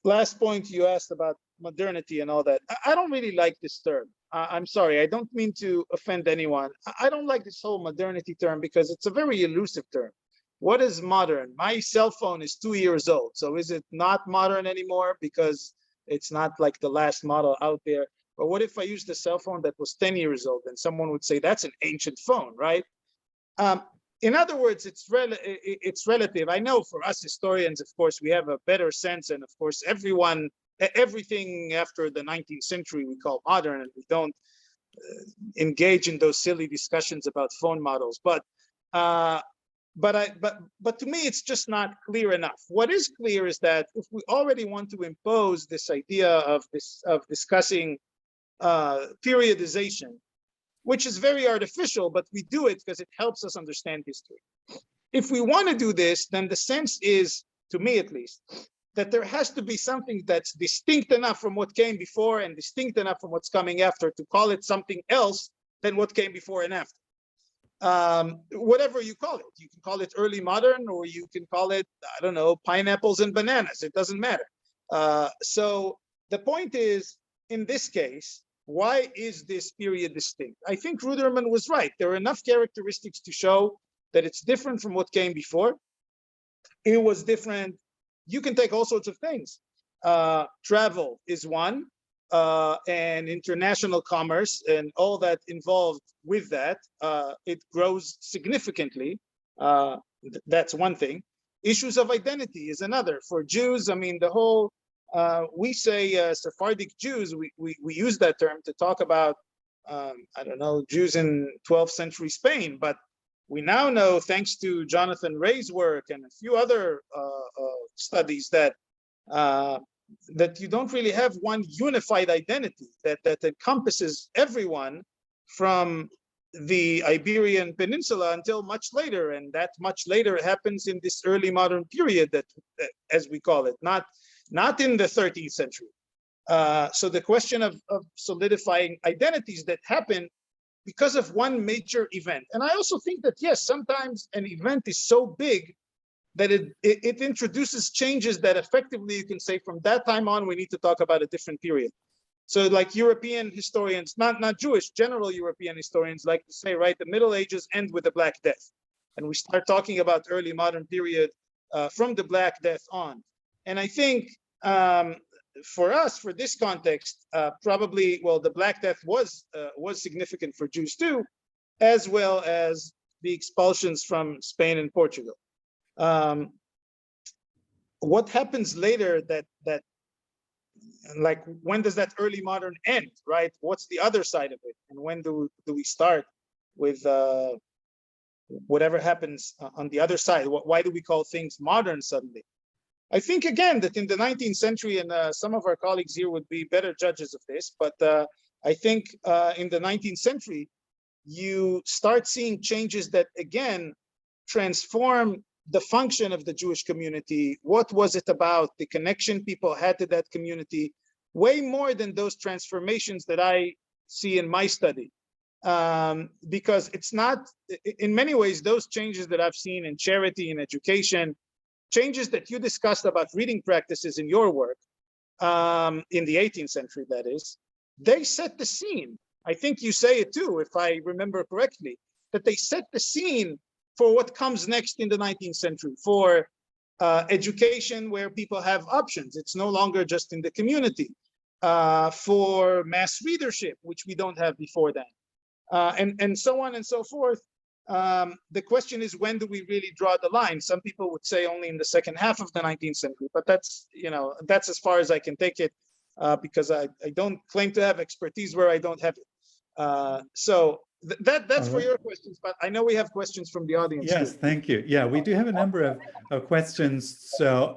Last point you asked about modernity and all that. I don't really like this term. I'm sorry, I don't mean to offend anyone. I don't like this whole modernity term because it's a very elusive term. What is modern? My cell phone is 2 years old. So is it not modern anymore because it's not like the last model out there? Or what if I used a cell phone that was 10 years old? And someone would say that's an ancient phone, right? In other words, it's relative. I know for us historians, of course, we have a better sense. And of course, everything after the 19th century we call modern, and we don't engage in those silly discussions about phone models. But to me, it's just not clear enough. What is clear is that if we already want to impose this idea of discussing periodization, which is very artificial, but we do it because it helps us understand history. If we want to do this, then the sense is, to me at least, that there has to be something that's distinct enough from what came before and distinct enough from what's coming after to call it something else than what came before and after. Whatever you call it. You can call it early modern, or you can call it, I don't know, pineapples and bananas. It doesn't matter. So the point is, in this case, why is this period distinct? I think Ruderman was right. There are enough characteristics to show that it's different from what came before. It was different. You can take all sorts of things. Travel is one, and international commerce and all that involved with that, it grows significantly. That's one thing. Issues of identity is another. For Jews, I mean, the whole, we say Sephardic Jews, we use that term to talk about, I don't know, Jews in 12th century Spain, but we now know, thanks to Jonathan Ray's work and a few other studies, that that you don't really have one unified identity that encompasses everyone from the Iberian Peninsula until much later, and that much later happens in this early modern period, that as we call it, not in the 13th century. So the question of solidifying identities that happen because of one major event. And I also think that, yes, sometimes an event is so big that it introduces changes that effectively you can say from that time on, we need to talk about a different period. So like European historians, not Jewish, general European historians like to say, right, the Middle Ages end with the Black Death. And we start talking about early modern period from the Black Death on. And I think for us, for this context, probably, well, the Black Death was significant for Jews too, as well as the expulsions from Spain and Portugal. What happens later that like, when does that early modern end, right? What's the other side of it? And when do we start with whatever happens on the other side? Why do we call things modern suddenly? I think, again, that in the 19th century, and some of our colleagues here would be better judges of this, but I think in the 19th century, you start seeing changes that, again, transform the function of the Jewish community. What was it about? The connection people had to that community, way more than those transformations that I see in my study. Because it's not, in many ways, those changes that I've seen in charity and education, changes that you discussed about reading practices in your work, in the 18th century, that is, they set the scene. I think you say it too, if I remember correctly, that they set the scene for what comes next in the 19th century, for education where people have options. It's no longer just in the community, for mass readership, which we don't have before then, and so on and so forth. The question is, when do we really draw the line? Some people would say only in the second half of the 19th century, but that's, you know, that's as far as I can take it, because I don't claim to have expertise where I don't have it. So that's for your questions, but I know we have questions from the audience. Yes, too. thank you. Yeah, we do have a number of questions. So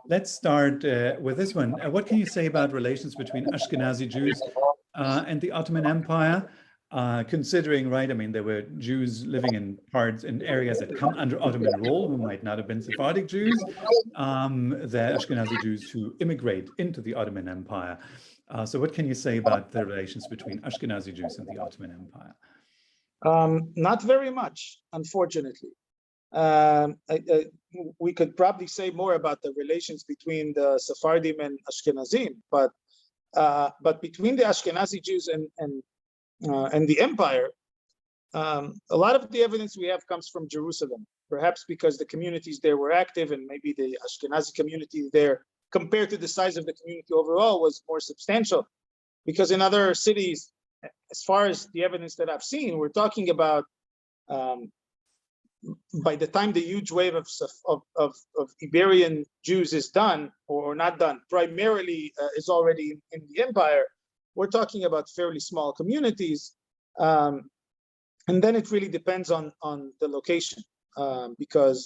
let's start with this one. What can you say about relations between Ashkenazi Jews and the Ottoman Empire? Considering, right, I mean, there were Jews living in areas that come under Ottoman rule who might not have been Sephardic Jews, the Ashkenazi Jews who immigrate into the Ottoman Empire. So what can you say about the relations between Ashkenazi Jews and the Ottoman Empire? Not very much, unfortunately. We could probably say more about the relations between the Sephardim and Ashkenazim, but between the Ashkenazi Jews and the empire, a lot of the evidence we have comes from Jerusalem, perhaps because the communities there were active, and maybe the Ashkenazi community there, compared to the size of the community overall, was more substantial. Because in other cities, as far as the evidence that I've seen, we're talking about, by the time the huge wave of Iberian Jews is done, or not done, primarily is already in the empire, we're talking about fairly small communities. And then it really depends on the location, because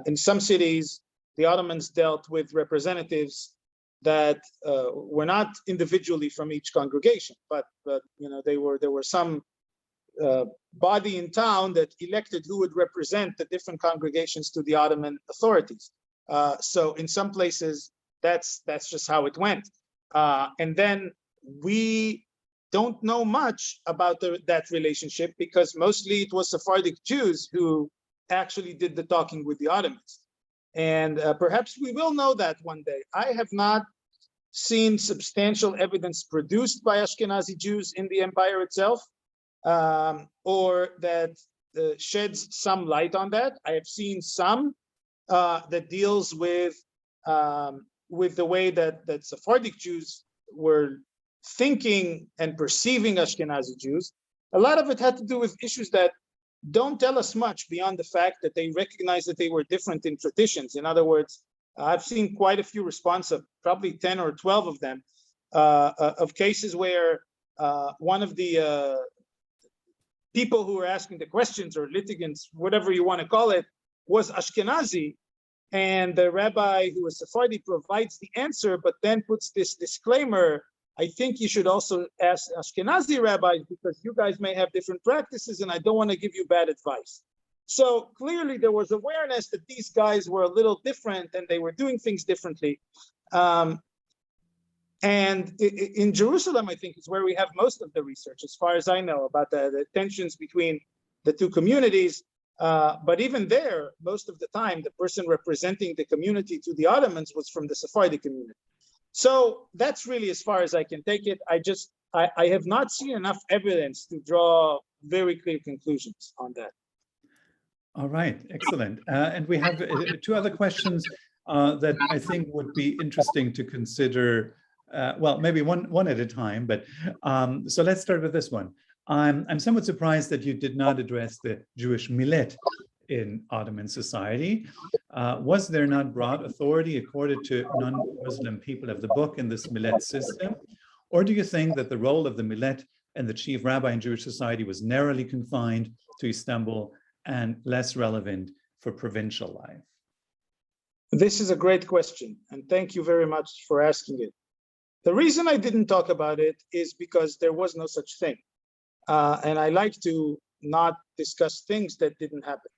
in some cities, the Ottomans dealt with representatives that were not individually from each congregation, but you know, there were some body in town that elected who would represent the different congregations to the Ottoman authorities. So in some places, that's just how it went. And then we don't know much about that relationship, because mostly it was Sephardic Jews who actually did the talking with the Ottomans. And perhaps we will know that one day. I have not seen substantial evidence produced by Ashkenazi Jews in the empire itself, or that sheds some light on that. I have seen some that deals with the way that Sephardic Jews were thinking and perceiving Ashkenazi Jews. A lot of it had to do with issues that don't tell us much beyond the fact that they recognize that they were different in traditions. In other words, I've seen quite a few responses, probably 10 or 12 of them, of cases where one of the people who were asking the questions, or litigants, whatever you want to call it, was Ashkenazi, and the rabbi who was Sephardi provides the answer, but then puts this disclaimer: I think you should also ask Ashkenazi rabbis, because you guys may have different practices and I don't want to give you bad advice. So clearly there was awareness that these guys were a little different and they were doing things differently. And in Jerusalem, I think, is where we have most of the research, as far as I know, about the tensions between the two communities. But even there, most of the time, the person representing the community to the Ottomans was from the Sephardi community. So that's really as far as I can take it. I have not seen enough evidence to draw very clear conclusions on that. All right, excellent. And we have two other questions that I think would be interesting to consider. Well, maybe one at a time, but so let's start with this one. I'm somewhat surprised that you did not address the Jewish millet in Ottoman society. Was there not broad authority accorded to non-Muslim people of the book in this millet system? Or do you think that the role of the millet and the chief rabbi in Jewish society was narrowly confined to Istanbul and less relevant for provincial life? This is a great question, and thank you very much for asking it. The reason I didn't talk about it is because there was no such thing. And I like to not discuss things that didn't happen.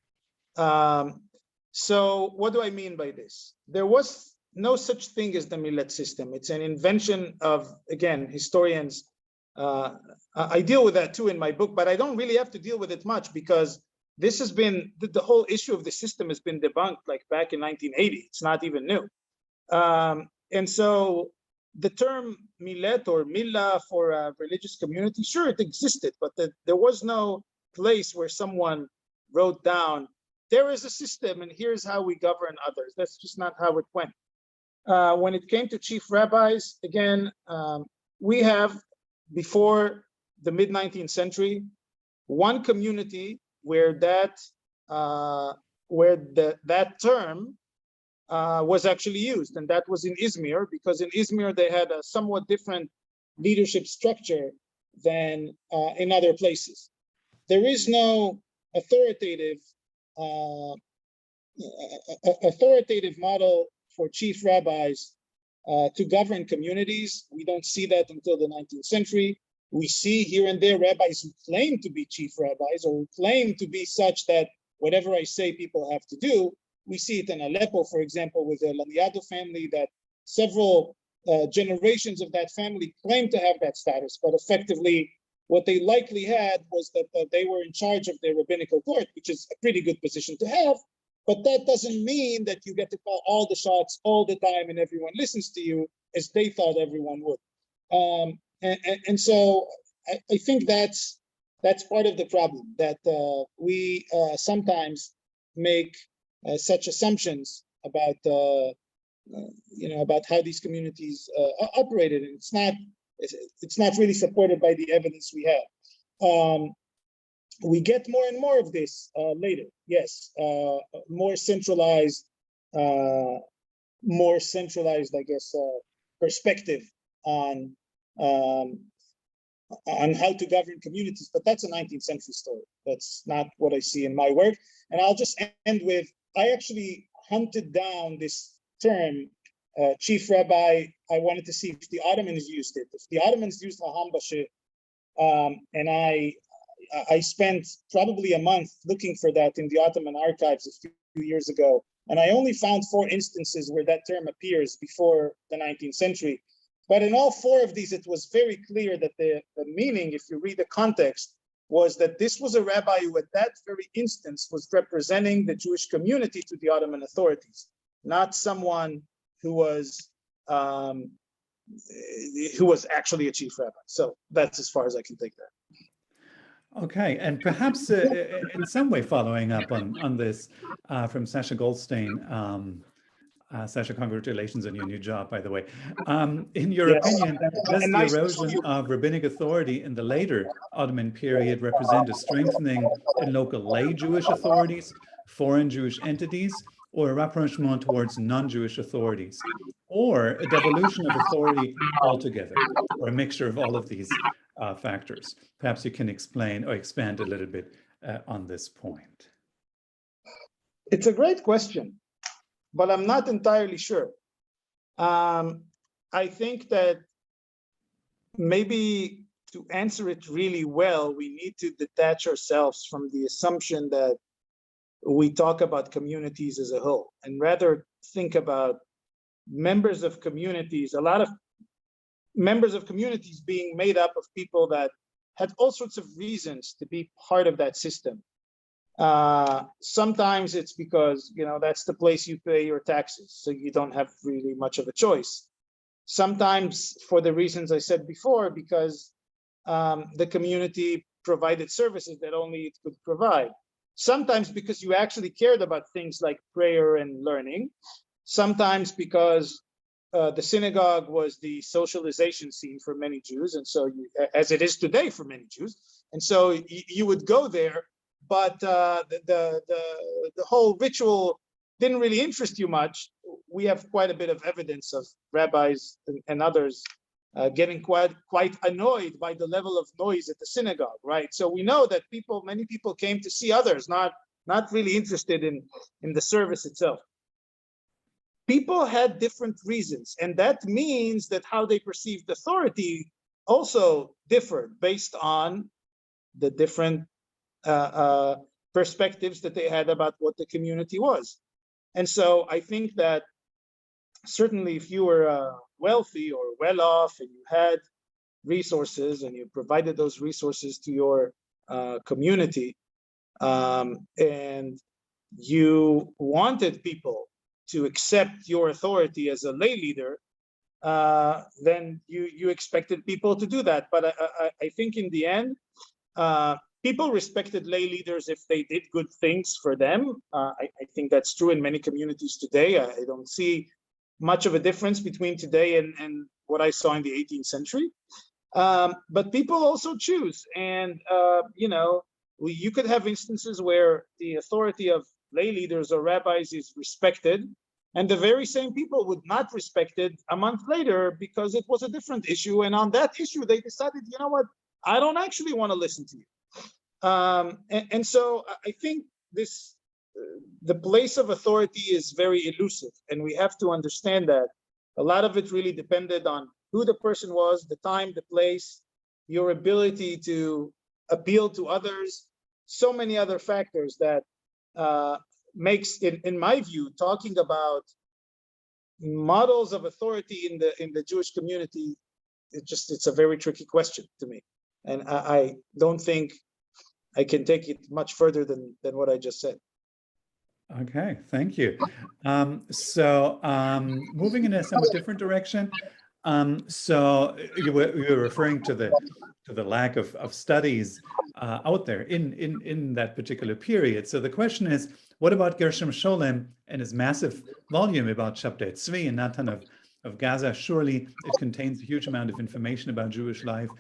So what do I mean by this? There was no such thing as the millet system. It's an invention of, again, historians. I deal with that too in my book, but I don't really have to deal with it much, because this has been, the whole issue of the system has been debunked like back in 1980. It's not even new. And so the term millet or millah for a religious community, sure, it existed, but there was no place where someone wrote down, there is a system and here's how we govern others. That's just not how it went. When it came to chief rabbis, again, we have, before the mid-19th century, one community where that term was actually used, and that was in Izmir, because in Izmir they had a somewhat different leadership structure than in other places. There is no authoritative model for chief rabbis to govern communities. We don't see that until the 19th century. We see here and there rabbis who claim to be chief rabbis, or who claim to be such that whatever I say people have to do. We see it in Aleppo, for example, with the Lowe family, that several generations of that family claim to have that status, but effectively what they likely had was that they were in charge of their Rabbinic Authority, which is a pretty good position to have, but that doesn't mean that you get to call all the shots all the time and everyone listens to you as they thought everyone would. And so I think that's part of the problem, that we sometimes make such assumptions about about how these communities operated, and it's not really supported by the evidence we have. We get more and more of this later. Yes, more centralized, I guess, perspective on on how to govern communities, but that's a 19th century story. That's not what I see in my work. And I'll just end with, I actually hunted down this term, chief rabbi. I wanted to see if the Ottomans used it. If the Ottomans used Haham Bashir, and I spent probably a month looking for that in the Ottoman archives a few years ago, and I only found 4 instances where that term appears before the 19th century. But in all 4 of these, it was very clear that the meaning, if you read the context, was that this was a rabbi who at that very instance was representing the Jewish community to the Ottoman authorities, not someone who was actually a chief rabbi. So that's as far as I can take that. Okay, and perhaps in some way following up on this from Sasha Goldstein. Sasha, congratulations on your new job, by the way. In your opinion, does the erosion of rabbinic authority in the later Ottoman period represent a strengthening in local lay Jewish authorities, foreign Jewish entities, or a rapprochement towards non-Jewish authorities, or a devolution of authority altogether, or a mixture of all of these factors? Perhaps you can explain or expand a little bit on this point. It's a great question, but I'm not entirely sure. I think that maybe to answer it really well, we need to detach ourselves from the assumption that we talk about communities as a whole, and rather think about members of communities, a lot of members of communities being made up of people that had all sorts of reasons to be part of that system. Sometimes it's because, that's the place you pay your taxes, so you don't have really much of a choice. Sometimes for the reasons I said before, because the community provided services that only it could provide. Sometimes because you actually cared about things like prayer and learning. Sometimes because the synagogue was the socialization scene for many Jews, and so as it is today for many Jews, and so you would go there, but the whole ritual didn't really interest you much. We have quite a bit of evidence of rabbis and others getting quite annoyed by the level of noise at the synagogue, right? So we know that many people came to see others, not really interested in the service itself. People had different reasons, and that means that how they perceived authority also differed based on the different perspectives that they had about what the community was. And so I think that certainly if you were wealthy or well off and you had resources and you provided those resources to your community, and you wanted people to accept your authority as a lay leader, then you expected people to do that. But I think in the end, people respected lay leaders if they did good things for them. I think that's true in many communities today. I don't see much of a difference between today and what I saw in the 18th century. But people also choose. And, you could have instances where the authority of lay leaders or rabbis is respected, and the very same people would not respect it a month later because it was a different issue. And on that issue, they decided, you know what, I don't actually want to listen to you. And so I think the place of authority is very elusive, and we have to understand that a lot of it really depended on who the person was, the time, the place, your ability to appeal to others, so many other factors that makes, in my view, talking about models of authority in the Jewish community, it's a very tricky question to me, and I don't think I can take it much further than what I just said. Okay, thank you. So moving in a somewhat different direction. So you were referring to the lack of studies out there in that particular period. So the question is, what about Gershom Scholem and his massive volume about Shabtai Tzvi and Natan of Gaza? Surely it contains a huge amount of information about Jewish life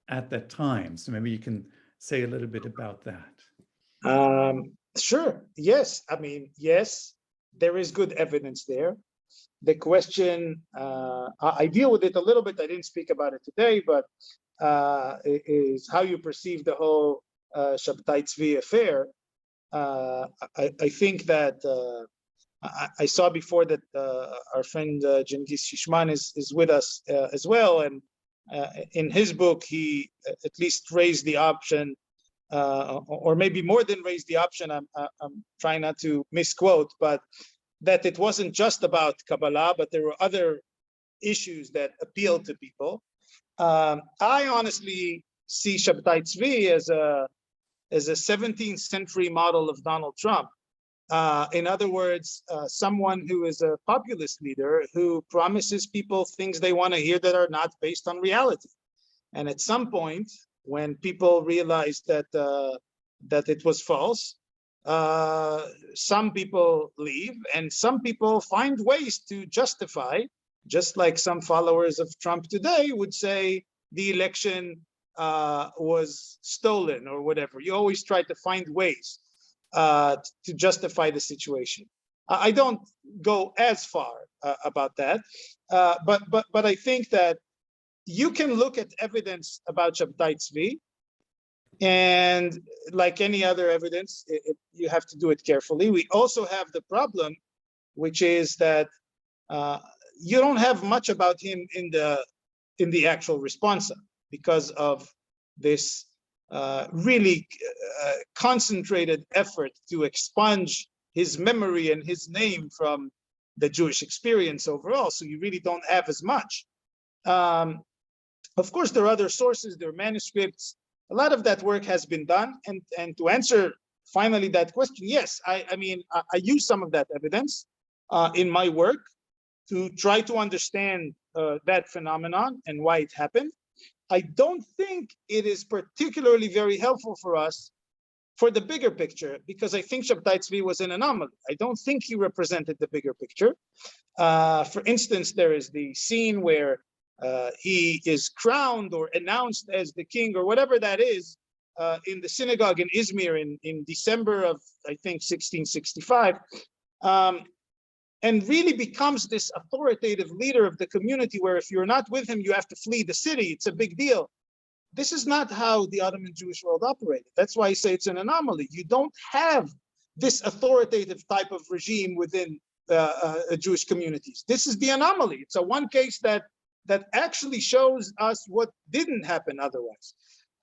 at that time. So maybe you can say a little bit about that. Sure. Yes. I mean, yes, there is good evidence there. the question, I deal with it a little bit, I didn't speak about it today, but is how you perceive the whole Shabtai Tzvi affair. I think that I saw before that our friend Genghis Shishman is with us as well, and in his book he at least raised the option, or maybe more than raised the option. I'm trying not to misquote, but that it wasn't just about Kabbalah, but there were other issues that appealed to people. I honestly see Shabtai Tzvi as a 17th century model of Donald Trump. In other words, someone who is a populist leader who promises people things they want to hear that are not based on reality. And at some point, when people realize that it was false, some people leave, and some people find ways to justify, just like some followers of Trump today would say the election was stolen or whatever. You always try to find ways to justify the situation. I don't go as far about that, but I think that you can look at evidence about Shabtai Tzvi, and like any other evidence, you have to do it carefully. We also have the problem, which is that you don't have much about him in the actual responsa, because of this really concentrated effort to expunge his memory and his name from the Jewish experience overall. So you really don't have as much. Of course, there are other sources, there are manuscripts. A lot of that work has been done. And to answer finally that question, yes, I mean, I use some of that evidence in my work to try to understand that phenomenon and why it happened. I don't think it is particularly very helpful for us for the bigger picture, because I think Shabtai Tzvi was an anomaly. I don't think he represented the bigger picture. For instance, there is the scene where he is crowned or announced as the king or whatever that is in the synagogue in Izmir in December of, I think, 1665. And really becomes this authoritative leader of the community, where if you're not with him, you have to flee the city. It's a big deal. This is not how the Ottoman Jewish world operated. That's why I say it's an anomaly. You don't have this authoritative type of regime within Jewish communities. This is the anomaly. It's a one case that actually shows us what didn't happen otherwise.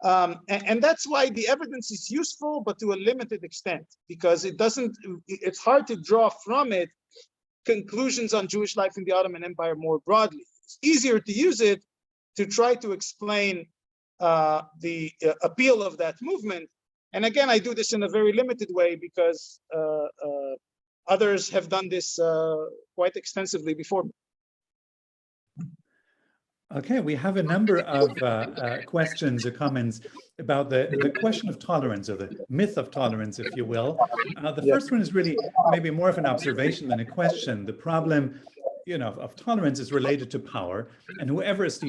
And that's why the evidence is useful, but to a limited extent, because it's hard to draw from it conclusions on Jewish life in the Ottoman Empire more broadly. It's easier to use it to try to explain the appeal of that movement. And again, I do this in a very limited way because others have done this quite extensively before me. Okay, we have a number of questions or comments about the question of tolerance, or the myth of tolerance, if you will. The first one is really maybe more of an observation than a question. The problem, of tolerance is related to power, and whoever has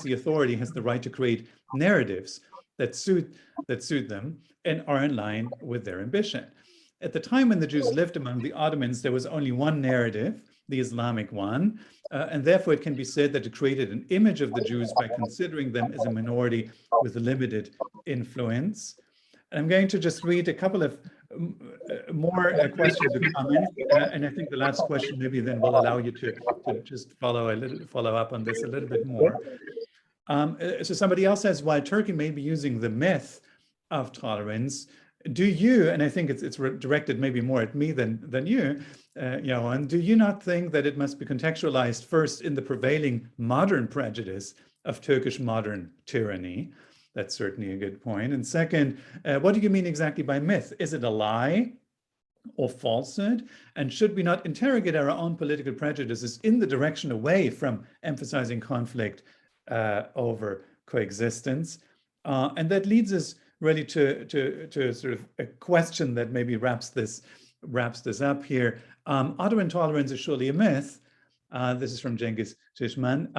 the authority has the right to create narratives that suit them and are in line with their ambition. At the time when the Jews lived among the Ottomans, there was only one narrative, the Islamic one, and therefore it can be said that it created an image of the Jews by considering them as a minority with limited influence. And I'm going to just read a couple of more questions or comments, and I think the last question maybe then will allow you to just follow up on this a little bit more. So somebody else says, while Turkey may be using the myth of tolerance, do you, and I think it's directed maybe more at me than you, Yaron, do you not think that it must be contextualized first in the prevailing modern prejudice of Turkish modern tyranny? That's certainly a good point. And second, what do you mean exactly by myth? Is it a lie or falsehood? And should we not interrogate our own political prejudices in the direction away from emphasizing conflict over coexistence? And that leads us really to sort of a question that maybe wraps this up here. Ottoman tolerance is surely a myth. This is from Genghis Shishman.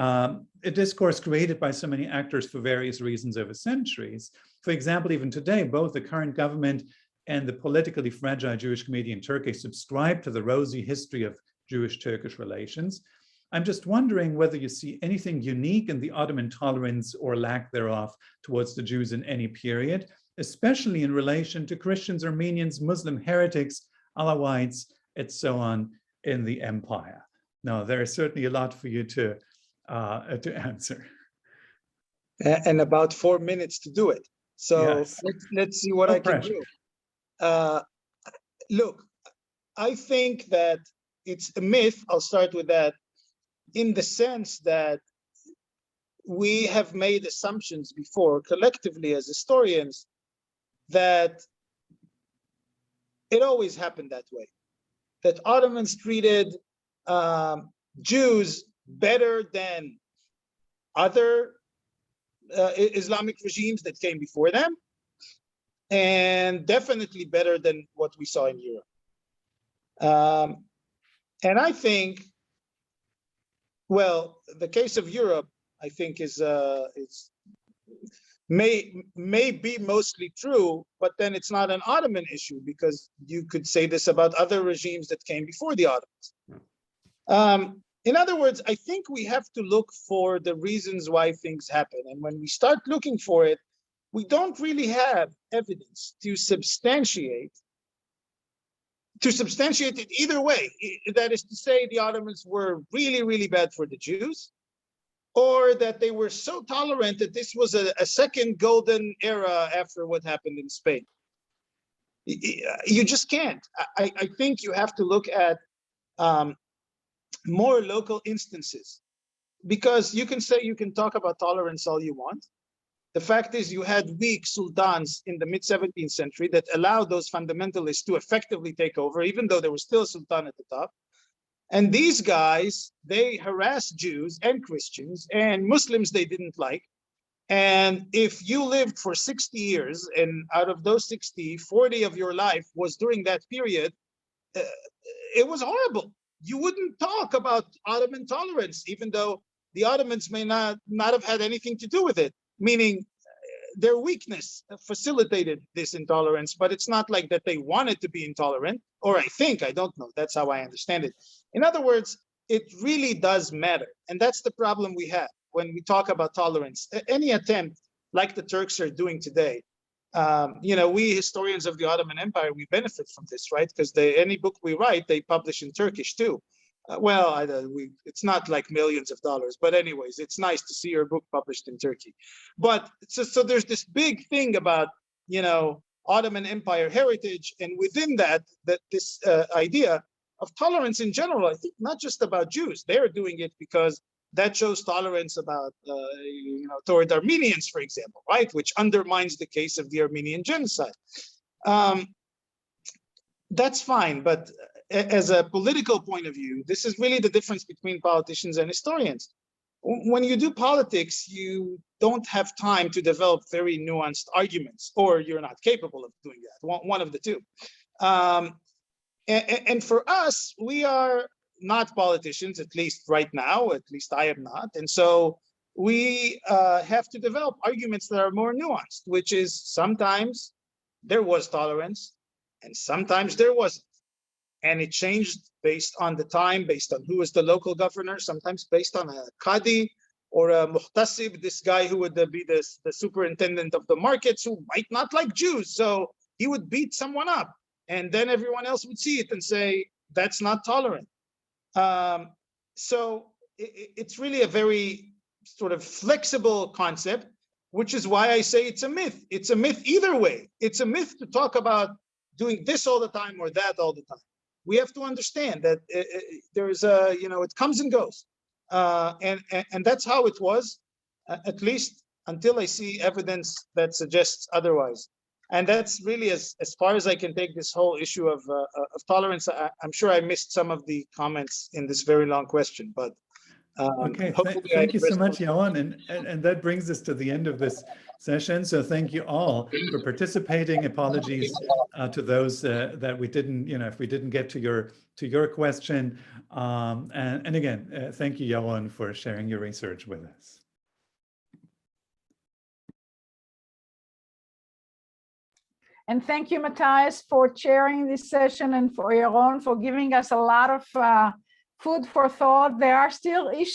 A discourse created by so many actors for various reasons over centuries. For example, even today, both the current government and the politically fragile Jewish community in Turkey subscribe to the rosy history of Jewish-Turkish relations. I'm just wondering whether you see anything unique in the Ottoman tolerance or lack thereof towards the Jews in any period, especially in relation to Christians, Armenians, Muslim heretics, Alawites, and so on in the empire. Now, there is certainly a lot for you to answer. And about 4 minutes to do it. So Yes. let's see what No I can pressure. do. Look, I think that it's a myth. I'll start with that, in the sense that we have made assumptions before, collectively as historians, that it always happened that way. That Ottomans treated Jews better than other Islamic regimes that came before them, and definitely better than what we saw in Europe. And I think, well, the case of Europe, I think is may be mostly true, but then it's not an Ottoman issue, because you could say this about other regimes that came before the Ottomans. In other words, I think we have to look for the reasons why things happen. And when we start looking for it, we don't really have evidence to substantiate it either way. That is to say, the Ottomans were really, really bad for the Jews, or that they were so tolerant that this was a second golden era after what happened in Spain. You just can't. I think you have to look at more local instances, because you can talk about tolerance all you want. The fact is, you had weak sultans in the mid-17th century that allowed those fundamentalists to effectively take over, even though there was still a sultan at the top. And these guys, they harassed Jews and Christians and Muslims they didn't like. And if you lived for 60 years, and out of those 60, 40 of your life was during that period, it was horrible. You wouldn't talk about Ottoman tolerance, even though the Ottomans may not have had anything to do with it, meaning their weakness facilitated this intolerance, but it's not like that they wanted to be intolerant, or I don't know, that's how I understand it. In other words, it really does matter. And that's the problem we have when we talk about tolerance. Any attempt like the Turks are doing today, we historians of the Ottoman Empire, we benefit from this, right? Because any book we write, they publish in Turkish too. It's not like millions of dollars, but anyways, it's nice to see your book published in Turkey. But so there's this big thing about, Ottoman Empire heritage, and within that this idea of tolerance in general. I think not just about Jews. They're doing it because that shows tolerance about, toward Armenians, for example, right? Which undermines the case of the Armenian genocide. That's fine, but as a political point of view, this is really the difference between politicians and historians. When you do politics, you don't have time to develop very nuanced arguments, or you're not capable of doing that, one of the two. And for us, we are not politicians, at least right now, at least I am not. And so we have to develop arguments that are more nuanced, which is sometimes there was tolerance and sometimes there wasn't. And it changed based on the time, based on who was the local governor, sometimes based on a Qadi or a Muhtasib, this guy who would be the superintendent of the markets, who might not like Jews. So he would beat someone up. And then everyone else would see it and say, that's not tolerant. So it's really a very sort of flexible concept, which is why I say it's a myth. It's a myth either way. It's a myth to talk about doing this all the time or that all the time. We have to understand that there's it comes and goes. And that's how it was, at least until I see evidence that suggests otherwise. And that's really as far as I can take this whole issue of tolerance. I'm sure I missed some of the comments in this very long question, but okay, thank you so much, Yaron. And that brings us to the end of this session. So thank you all for participating. Apologies to those that we didn't, if we didn't get to your question. And again, thank you, Yaron, for sharing your research with us. And thank you, Matthias, for chairing this session, and for Yaron for giving us a lot of food for thought. There are still issues